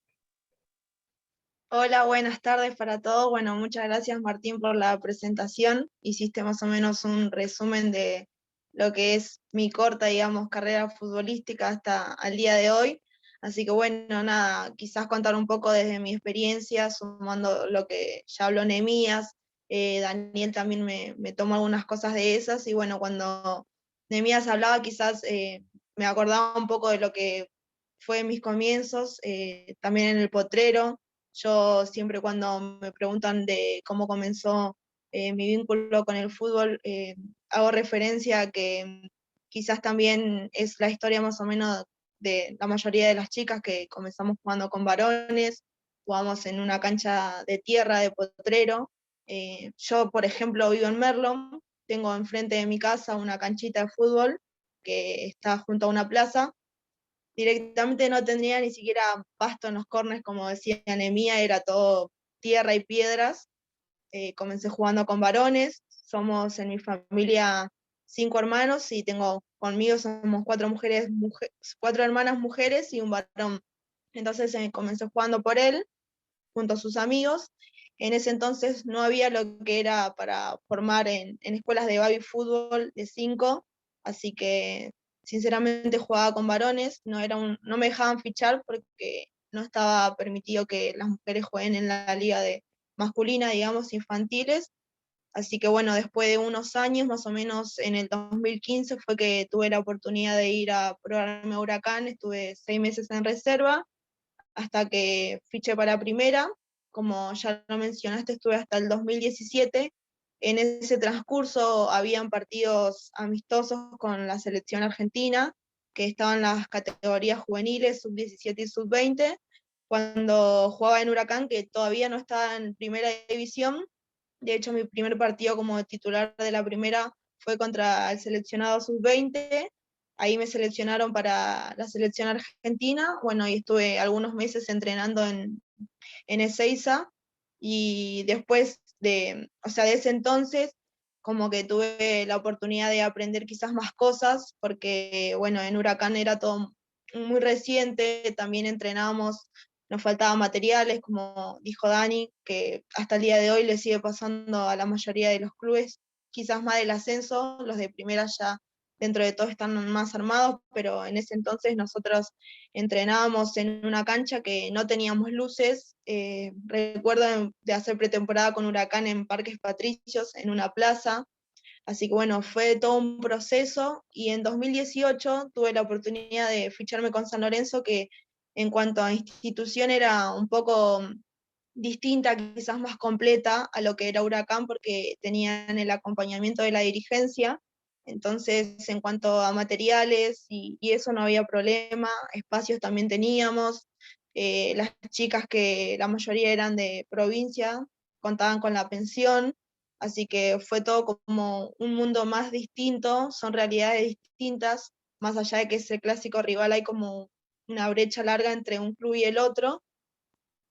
Hola, buenas tardes para todos. Bueno, muchas gracias Martín por la presentación. Hiciste más o menos un resumen de lo que es mi corta, digamos, carrera futbolística hasta el día de hoy. Así que bueno, nada, quizás contar un poco desde mi experiencia, sumando lo que ya habló Nehemías. Daniel también me tomó algunas cosas de esas. Y bueno, cuando Nehemías hablaba, quizás me acordaba un poco de lo que fue mis comienzos, también en el Potrero. Yo siempre cuando me preguntan de cómo comenzó mi vínculo con el fútbol, hago referencia a que quizás también es la historia más o menos de la mayoría de las chicas que comenzamos jugando con varones, jugamos en una cancha de tierra de Potrero. Yo, por ejemplo, vivo en Merlo, tengo enfrente de mi casa una canchita de fútbol que está junto a una plaza. Directamente no tendría ni siquiera pasto en los corners, como decía Nehemías, era todo tierra y piedras. Comencé jugando con varones, somos en mi familia 5 hermanos y tengo conmigo somos 4 hermanas mujeres y un varón. Entonces comencé jugando por él, junto a sus amigos. En ese entonces no había lo que era para formar en escuelas de baby fútbol de 5, así que sinceramente jugaba con varones, no me dejaban fichar porque no estaba permitido que las mujeres jueguen en la liga de masculina, digamos, infantiles. Así que bueno, después de unos años, más o menos en el 2015, fue que tuve la oportunidad de ir a probarme a Huracán, estuve 6 meses en reserva, hasta que fiché para primera. Como ya lo mencionaste, estuve hasta el 2017. En ese transcurso habían partidos amistosos con la selección argentina, que estaban las categorías juveniles, sub-17 y sub-20. Cuando jugaba en Huracán, que todavía no estaba en primera división, de hecho mi primer partido como titular de la primera fue contra el seleccionado sub-20. Ahí me seleccionaron para la selección argentina, bueno, y estuve algunos meses entrenando en Ezeiza, y después de ese entonces, como que tuve la oportunidad de aprender quizás más cosas, porque bueno, en Huracán era todo muy reciente, también entrenábamos, nos faltaban materiales, como dijo Dani, que hasta el día de hoy le sigue pasando a la mayoría de los clubes, quizás más del ascenso, los de primera ya dentro de todo están más armados, pero en ese entonces nosotros entrenábamos en una cancha que no teníamos luces. Recuerdo de hacer pretemporada con Huracán en Parques Patricios, en una plaza. Así que bueno, fue todo un proceso, y en 2018 tuve la oportunidad de ficharme con San Lorenzo, que en cuanto a institución era un poco distinta, quizás más completa a lo que era Huracán, porque tenían el acompañamiento de la dirigencia. Entonces, en cuanto a materiales y eso no había problema, espacios también teníamos. Las chicas, que la mayoría eran de provincia, contaban con la pensión, así que fue todo como un mundo más distinto, son realidades distintas, más allá de que ese clásico rival hay como una brecha larga entre un club y el otro.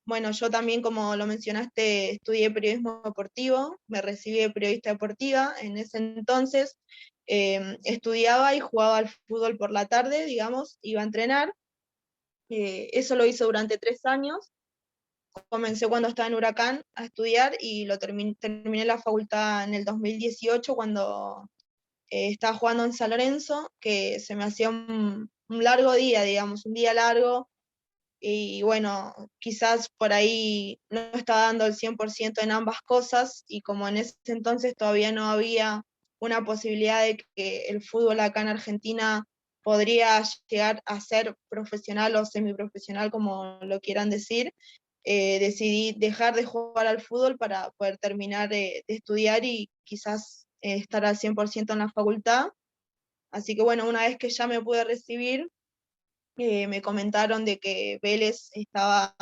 Bueno, yo también, como lo mencionaste, estudié periodismo deportivo, me recibí de periodista deportiva. En ese entonces estudiaba y jugaba al fútbol por la tarde, digamos, iba a entrenar. Eso lo hice durante 3 años. Comencé cuando estaba en Huracán a estudiar y terminé la facultad en el 2018, cuando estaba jugando en San Lorenzo, que se me hacía un largo día, digamos, un día largo. Y bueno, quizás por ahí no estaba dando el 100% en ambas cosas, y como en ese entonces todavía no había una posibilidad de que el fútbol acá en Argentina podría llegar a ser profesional o semiprofesional, como lo quieran decir, decidí dejar de jugar al fútbol para poder terminar de estudiar y quizás estar al 100% en la facultad. Así que bueno, una vez que ya me pude recibir, me comentaron de que Vélez estaba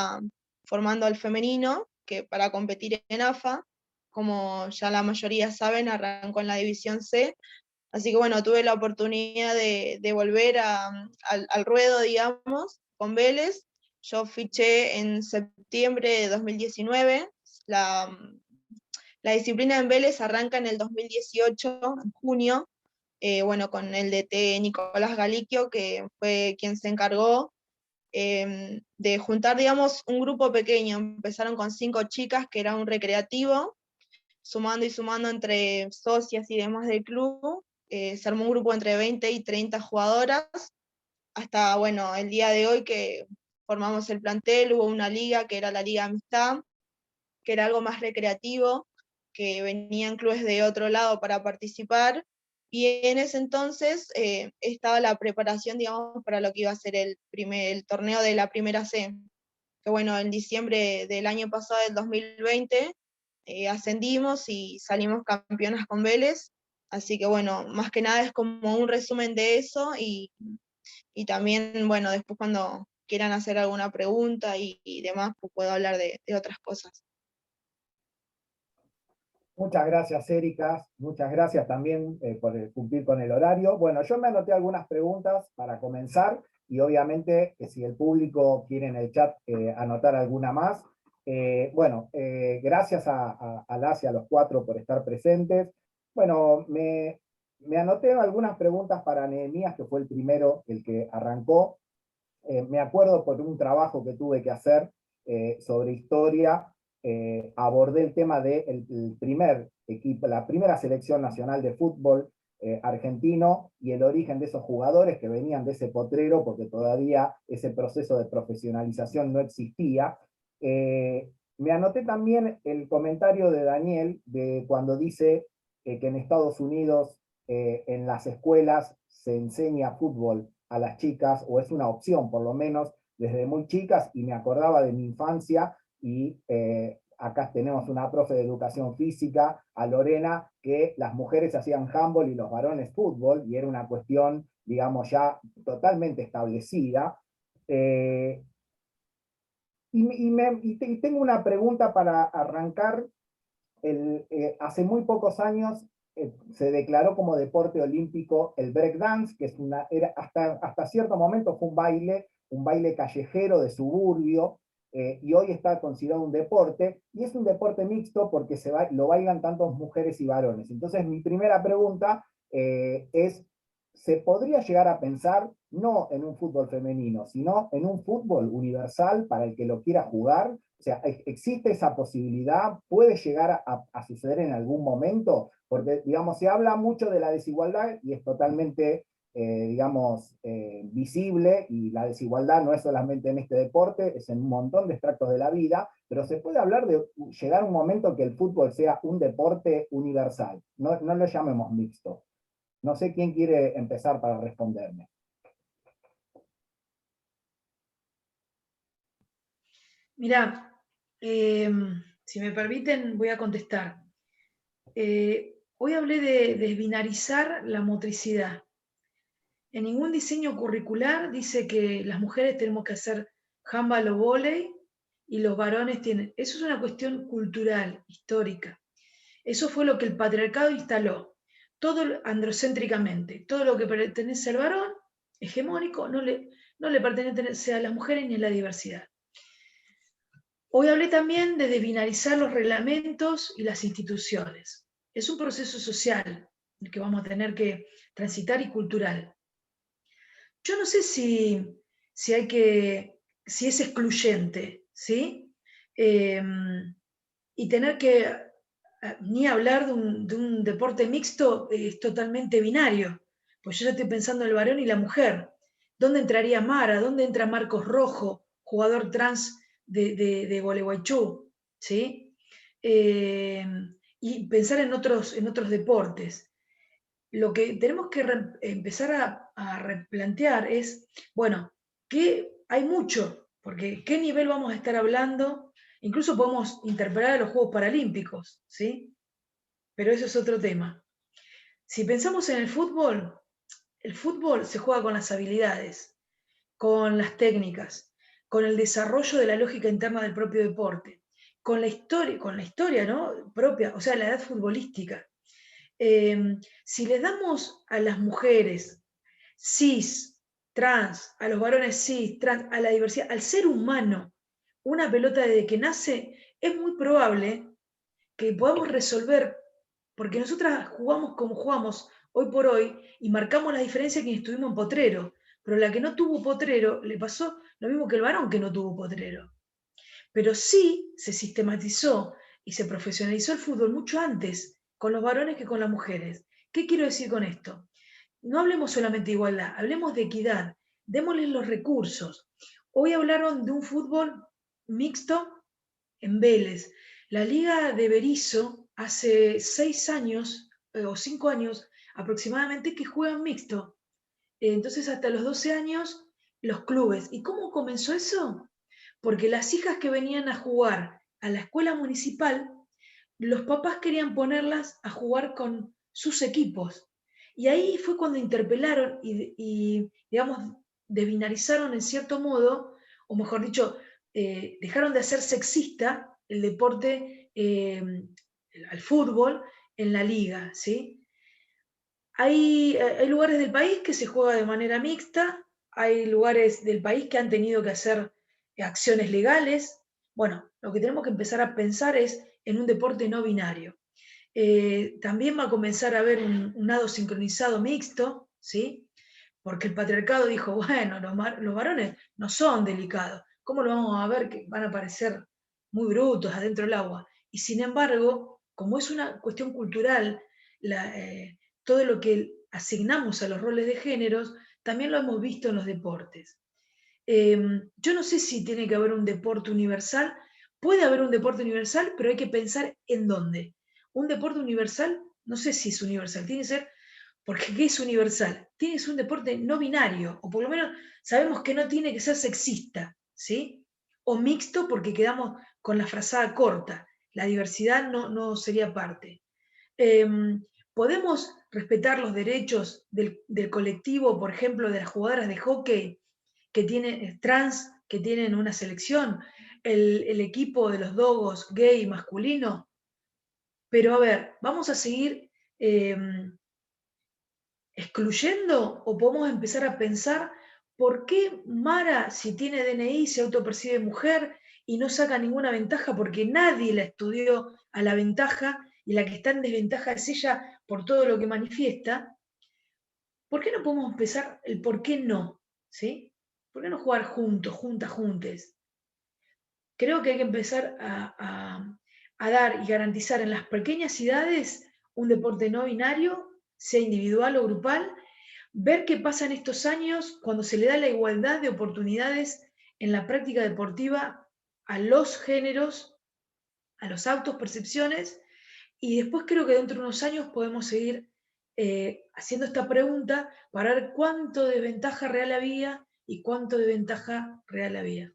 formando al femenino, que para competir en AFA, como ya la mayoría saben, arrancó en la División C, Así que bueno, tuve la oportunidad de volver al ruedo, digamos, con Vélez. Yo fiché en septiembre de 2019. La disciplina en Vélez arranca en el 2018, en junio, bueno, con el DT Nicolás Galiquio, que fue quien se encargó de juntar, digamos, un grupo pequeño. Empezaron con 5 chicas, que era un recreativo, sumando y sumando entre socias y demás del club. Se armó un grupo entre 20 y 30 jugadoras, hasta, bueno, el día de hoy que formamos el plantel. Hubo una liga que era la Liga Amistad, que era algo más recreativo, que venían clubes de otro lado para participar, y en ese entonces estaba la preparación, digamos, para lo que iba a ser el torneo de la Primera C, que bueno, en diciembre del año pasado, del 2020, ascendimos y salimos campeonas con Vélez. Así que bueno, más que nada es como un resumen de eso, y también, bueno, después cuando quieran hacer alguna pregunta y demás, pues puedo hablar de otras cosas. Muchas gracias, Erika. Muchas gracias también por cumplir con el horario. Bueno, yo me anoté algunas preguntas para comenzar, y obviamente que si el público quiere en el chat anotar alguna más. Gracias a las y a los 4 por estar presentes. Bueno, me anoté algunas preguntas para Nehemías, que fue el primero, el que arrancó. Me acuerdo por un trabajo que tuve que hacer sobre historia. Abordé el tema del primer equipo, la primera selección nacional de fútbol argentino, y el origen de esos jugadores que venían de ese potrero, porque todavía ese proceso de profesionalización no existía. Me anoté también el comentario de Daniel, de cuando dice que en Estados Unidos en las escuelas se enseña fútbol a las chicas, o es una opción por lo menos desde muy chicas, y me acordaba de mi infancia. Y acá tenemos una profe de educación física, a Lorena, que las mujeres hacían handball y los varones fútbol, y era una cuestión, digamos, ya totalmente establecida. Y tengo una pregunta para arrancar. Hace muy pocos años se declaró como deporte olímpico el breakdance, que hasta cierto momento fue un baile callejero de suburbio, y hoy está considerado un deporte, y es un deporte mixto porque lo bailan tanto mujeres y varones. Entonces mi primera pregunta es, ¿se podría llegar a pensar no en un fútbol femenino, sino en un fútbol universal para el que lo quiera jugar? O sea, ¿existe esa posibilidad? ¿Puede llegar a suceder en algún momento? Porque, digamos, se habla mucho de la desigualdad y es totalmente, visible, y la desigualdad no es solamente en este deporte, es en un montón de estratos de la vida, pero se puede hablar de llegar a un momento que el fútbol sea un deporte universal, no lo llamemos mixto. No sé quién quiere empezar para responderme. Mirá, si me permiten, voy a contestar. Hoy hablé de desbinarizar la motricidad. En ningún diseño curricular dice que las mujeres tenemos que hacer handball o vóley y los varones tienen. Eso es una cuestión cultural, histórica. Eso fue lo que el patriarcado instaló. Todo androcéntricamente. Todo lo que pertenece al varón, hegemónico, no le pertenece a las mujeres ni a la diversidad. Hoy hablé también de desbinarizar los reglamentos y las instituciones. Es un proceso social el que vamos a tener que transitar, y cultural. Yo no sé si es excluyente, ¿sí? Y tener que ni hablar de un deporte mixto es totalmente binario, pues yo ya estoy pensando en el varón y la mujer. ¿Dónde entraría Mara? ¿Dónde entra Marcos Rojo, jugador trans de Gualeguaychú? ¿Sí? Y pensar en otros deportes. Lo que tenemos que empezar a replantear es, bueno, que hay mucho, porque ¿qué nivel vamos a estar hablando? Incluso podemos interpelar a los Juegos Paralímpicos, ¿sí? Pero eso es otro tema. Si pensamos en el fútbol se juega con las habilidades, con las técnicas, con el desarrollo de la lógica interna del propio deporte, con la historia, ¿no? propia, o sea, la edad futbolística. Si les damos a las mujeres cis, trans, a los varones cis, trans, a la diversidad, al ser humano, una pelota desde que nace, es muy probable que podamos resolver, porque nosotras jugamos como jugamos hoy por hoy y marcamos la diferencia quienes estuvimos en potrero, pero la que no tuvo potrero le pasó lo mismo que el varón que no tuvo potrero. Pero sí se sistematizó y se profesionalizó el fútbol mucho antes con los varones que con las mujeres. ¿Qué quiero decir con esto? No hablemos solamente de igualdad, hablemos de equidad, démosles los recursos. Hoy hablaron de un fútbol mixto en Vélez. La Liga de Berisso hace 6 años o 5 años aproximadamente que juegan mixto. Entonces hasta los 12 años los clubes. ¿Y cómo comenzó eso? Porque las hijas que venían a jugar a la escuela municipal, los papás querían ponerlas a jugar con sus equipos. Y ahí fue cuando interpelaron y digamos, desbinarizaron en cierto modo, o mejor dicho, dejaron de hacer sexista el deporte al fútbol en la liga, ¿sí? Hay lugares del país que se juega de manera mixta, hay lugares del país que han tenido que hacer acciones legales. Bueno, lo que tenemos que empezar a pensar es en un deporte no binario. También va a comenzar a haber un nado sincronizado mixto, ¿sí? Porque el patriarcado dijo, bueno, los varones no son delicados, ¿cómo lo vamos a ver que van a parecer muy brutos adentro del agua? Y sin embargo, como es una cuestión cultural, todo lo que asignamos a los roles de géneros, también lo hemos visto en los deportes. Yo no sé si tiene que haber un deporte universal, puede haber un deporte universal, pero hay que pensar en dónde. Un deporte universal, no sé si es universal, tiene que ser, porque ¿qué es universal? Tiene que ser un deporte no binario, o por lo menos sabemos que no tiene que ser sexista, ¿sí? O mixto porque quedamos con la frazada corta, la diversidad no sería parte. ¿Podemos respetar los derechos del colectivo, por ejemplo, de las jugadoras de hockey que tienen trans, que tienen una selección, el equipo de los dogos gay masculino? Pero a ver, ¿vamos a seguir excluyendo o podemos empezar a pensar por qué Mara, si tiene DNI, se autopercibe mujer y no saca ninguna ventaja porque nadie la estudió a la ventaja y la que está en desventaja es ella por todo lo que manifiesta? ¿Por qué no podemos empezar el por qué no? ¿Sí? ¿Por qué no jugar juntos, juntas, juntes? Creo que hay que empezar a dar y garantizar en las pequeñas ciudades un deporte no binario, sea individual o grupal, ver qué pasa en estos años cuando se le da la igualdad de oportunidades en la práctica deportiva a los géneros, a los autos, percepciones, y después creo que dentro de unos años podemos seguir haciendo esta pregunta para ver cuánto de ventaja real había y cuánto de ventaja real había.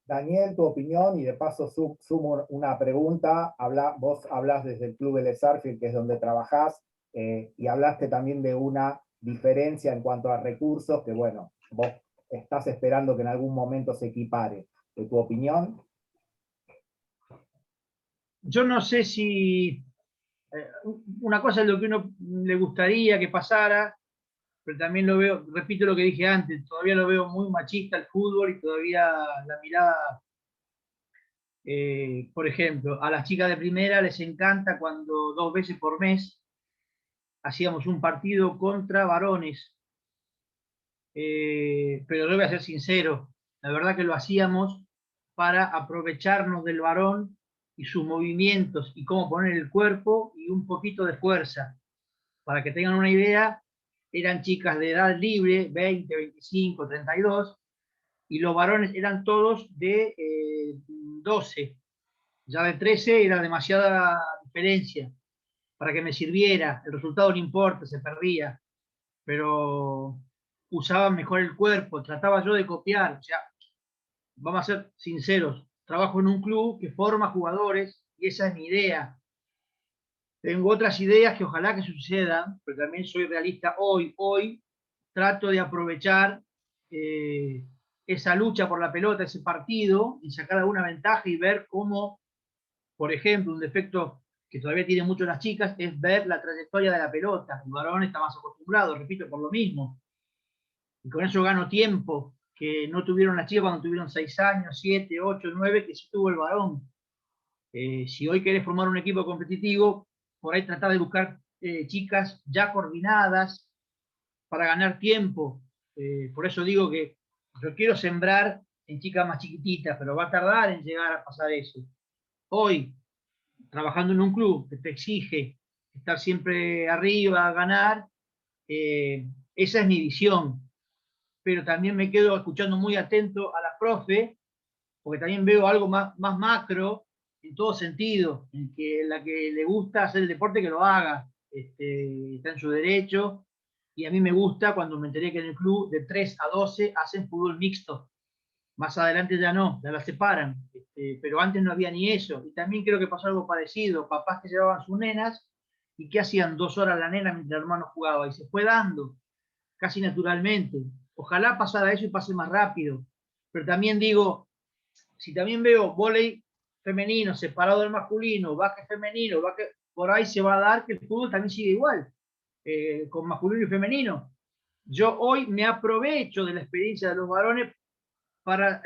Daniel, tu opinión, y de paso sumo una pregunta. Vos hablas desde el Club Vélez Sarsfield, que es donde trabajás, y hablaste también de una diferencia en cuanto a recursos, que bueno, vos estás esperando que en algún momento se equipare. ¿De tu opinión? Yo no sé si una cosa es lo que uno le gustaría que pasara, pero también lo veo, repito lo que dije antes, todavía lo veo muy machista el fútbol y todavía la mirada, por ejemplo, a las chicas de primera les encanta cuando 2 veces por mes hacíamos un partido contra varones, pero yo voy a ser sincero, la verdad que lo hacíamos para aprovecharnos del varón y sus movimientos y cómo poner el cuerpo y un poquito de fuerza. Para que tengan una idea, eran chicas de edad libre, 20, 25, 32, y los varones eran todos de 12. Ya de 13 era demasiada diferencia para que me sirviera. El resultado no importa, se perdía, pero usaban mejor el cuerpo, trataba yo de copiar. O sea, vamos a ser sinceros, trabajo en un club que forma jugadores y esa es mi idea. Tengo otras ideas que ojalá que sucedan, pero también soy realista hoy trato de aprovechar esa lucha por la pelota, ese partido, y sacar alguna ventaja y ver cómo por ejemplo, un defecto que todavía tienen mucho las chicas es ver la trayectoria de la pelota. El varón está más acostumbrado, repito, por lo mismo. Y con eso gano tiempo, que no tuvieron las chicas cuando tuvieron 6 años, 7, 8, 9, que sí tuvo el varón. Si hoy querés formar un equipo competitivo, por ahí tratar de buscar chicas ya coordinadas para ganar tiempo. Por eso digo que yo quiero sembrar en chicas más chiquititas, pero va a tardar en llegar a pasar eso. Hoy, trabajando en un club que te exige estar siempre arriba, ganar, esa es mi visión. Pero también me quedo escuchando muy atento a la profe, porque también veo algo más macro en todo sentido, en que la que le gusta hacer el deporte que lo haga, está en su derecho, y a mí me gusta cuando me enteré que en el club de 3 a 12 hacen fútbol mixto. Más adelante ya no, ya la separan, pero antes no había ni eso. Y también creo que pasó algo parecido, papás que llevaban sus nenas y que hacían 2 horas la nena mientras el hermano jugaba, y se fue dando casi naturalmente. Ojalá pasara eso y pase más rápido, pero también digo, si también veo vóley femenino separado del masculino, básquet femenino, por ahí se va a dar que el fútbol también sigue igual, con masculino y femenino. Yo hoy me aprovecho de la experiencia de los varones para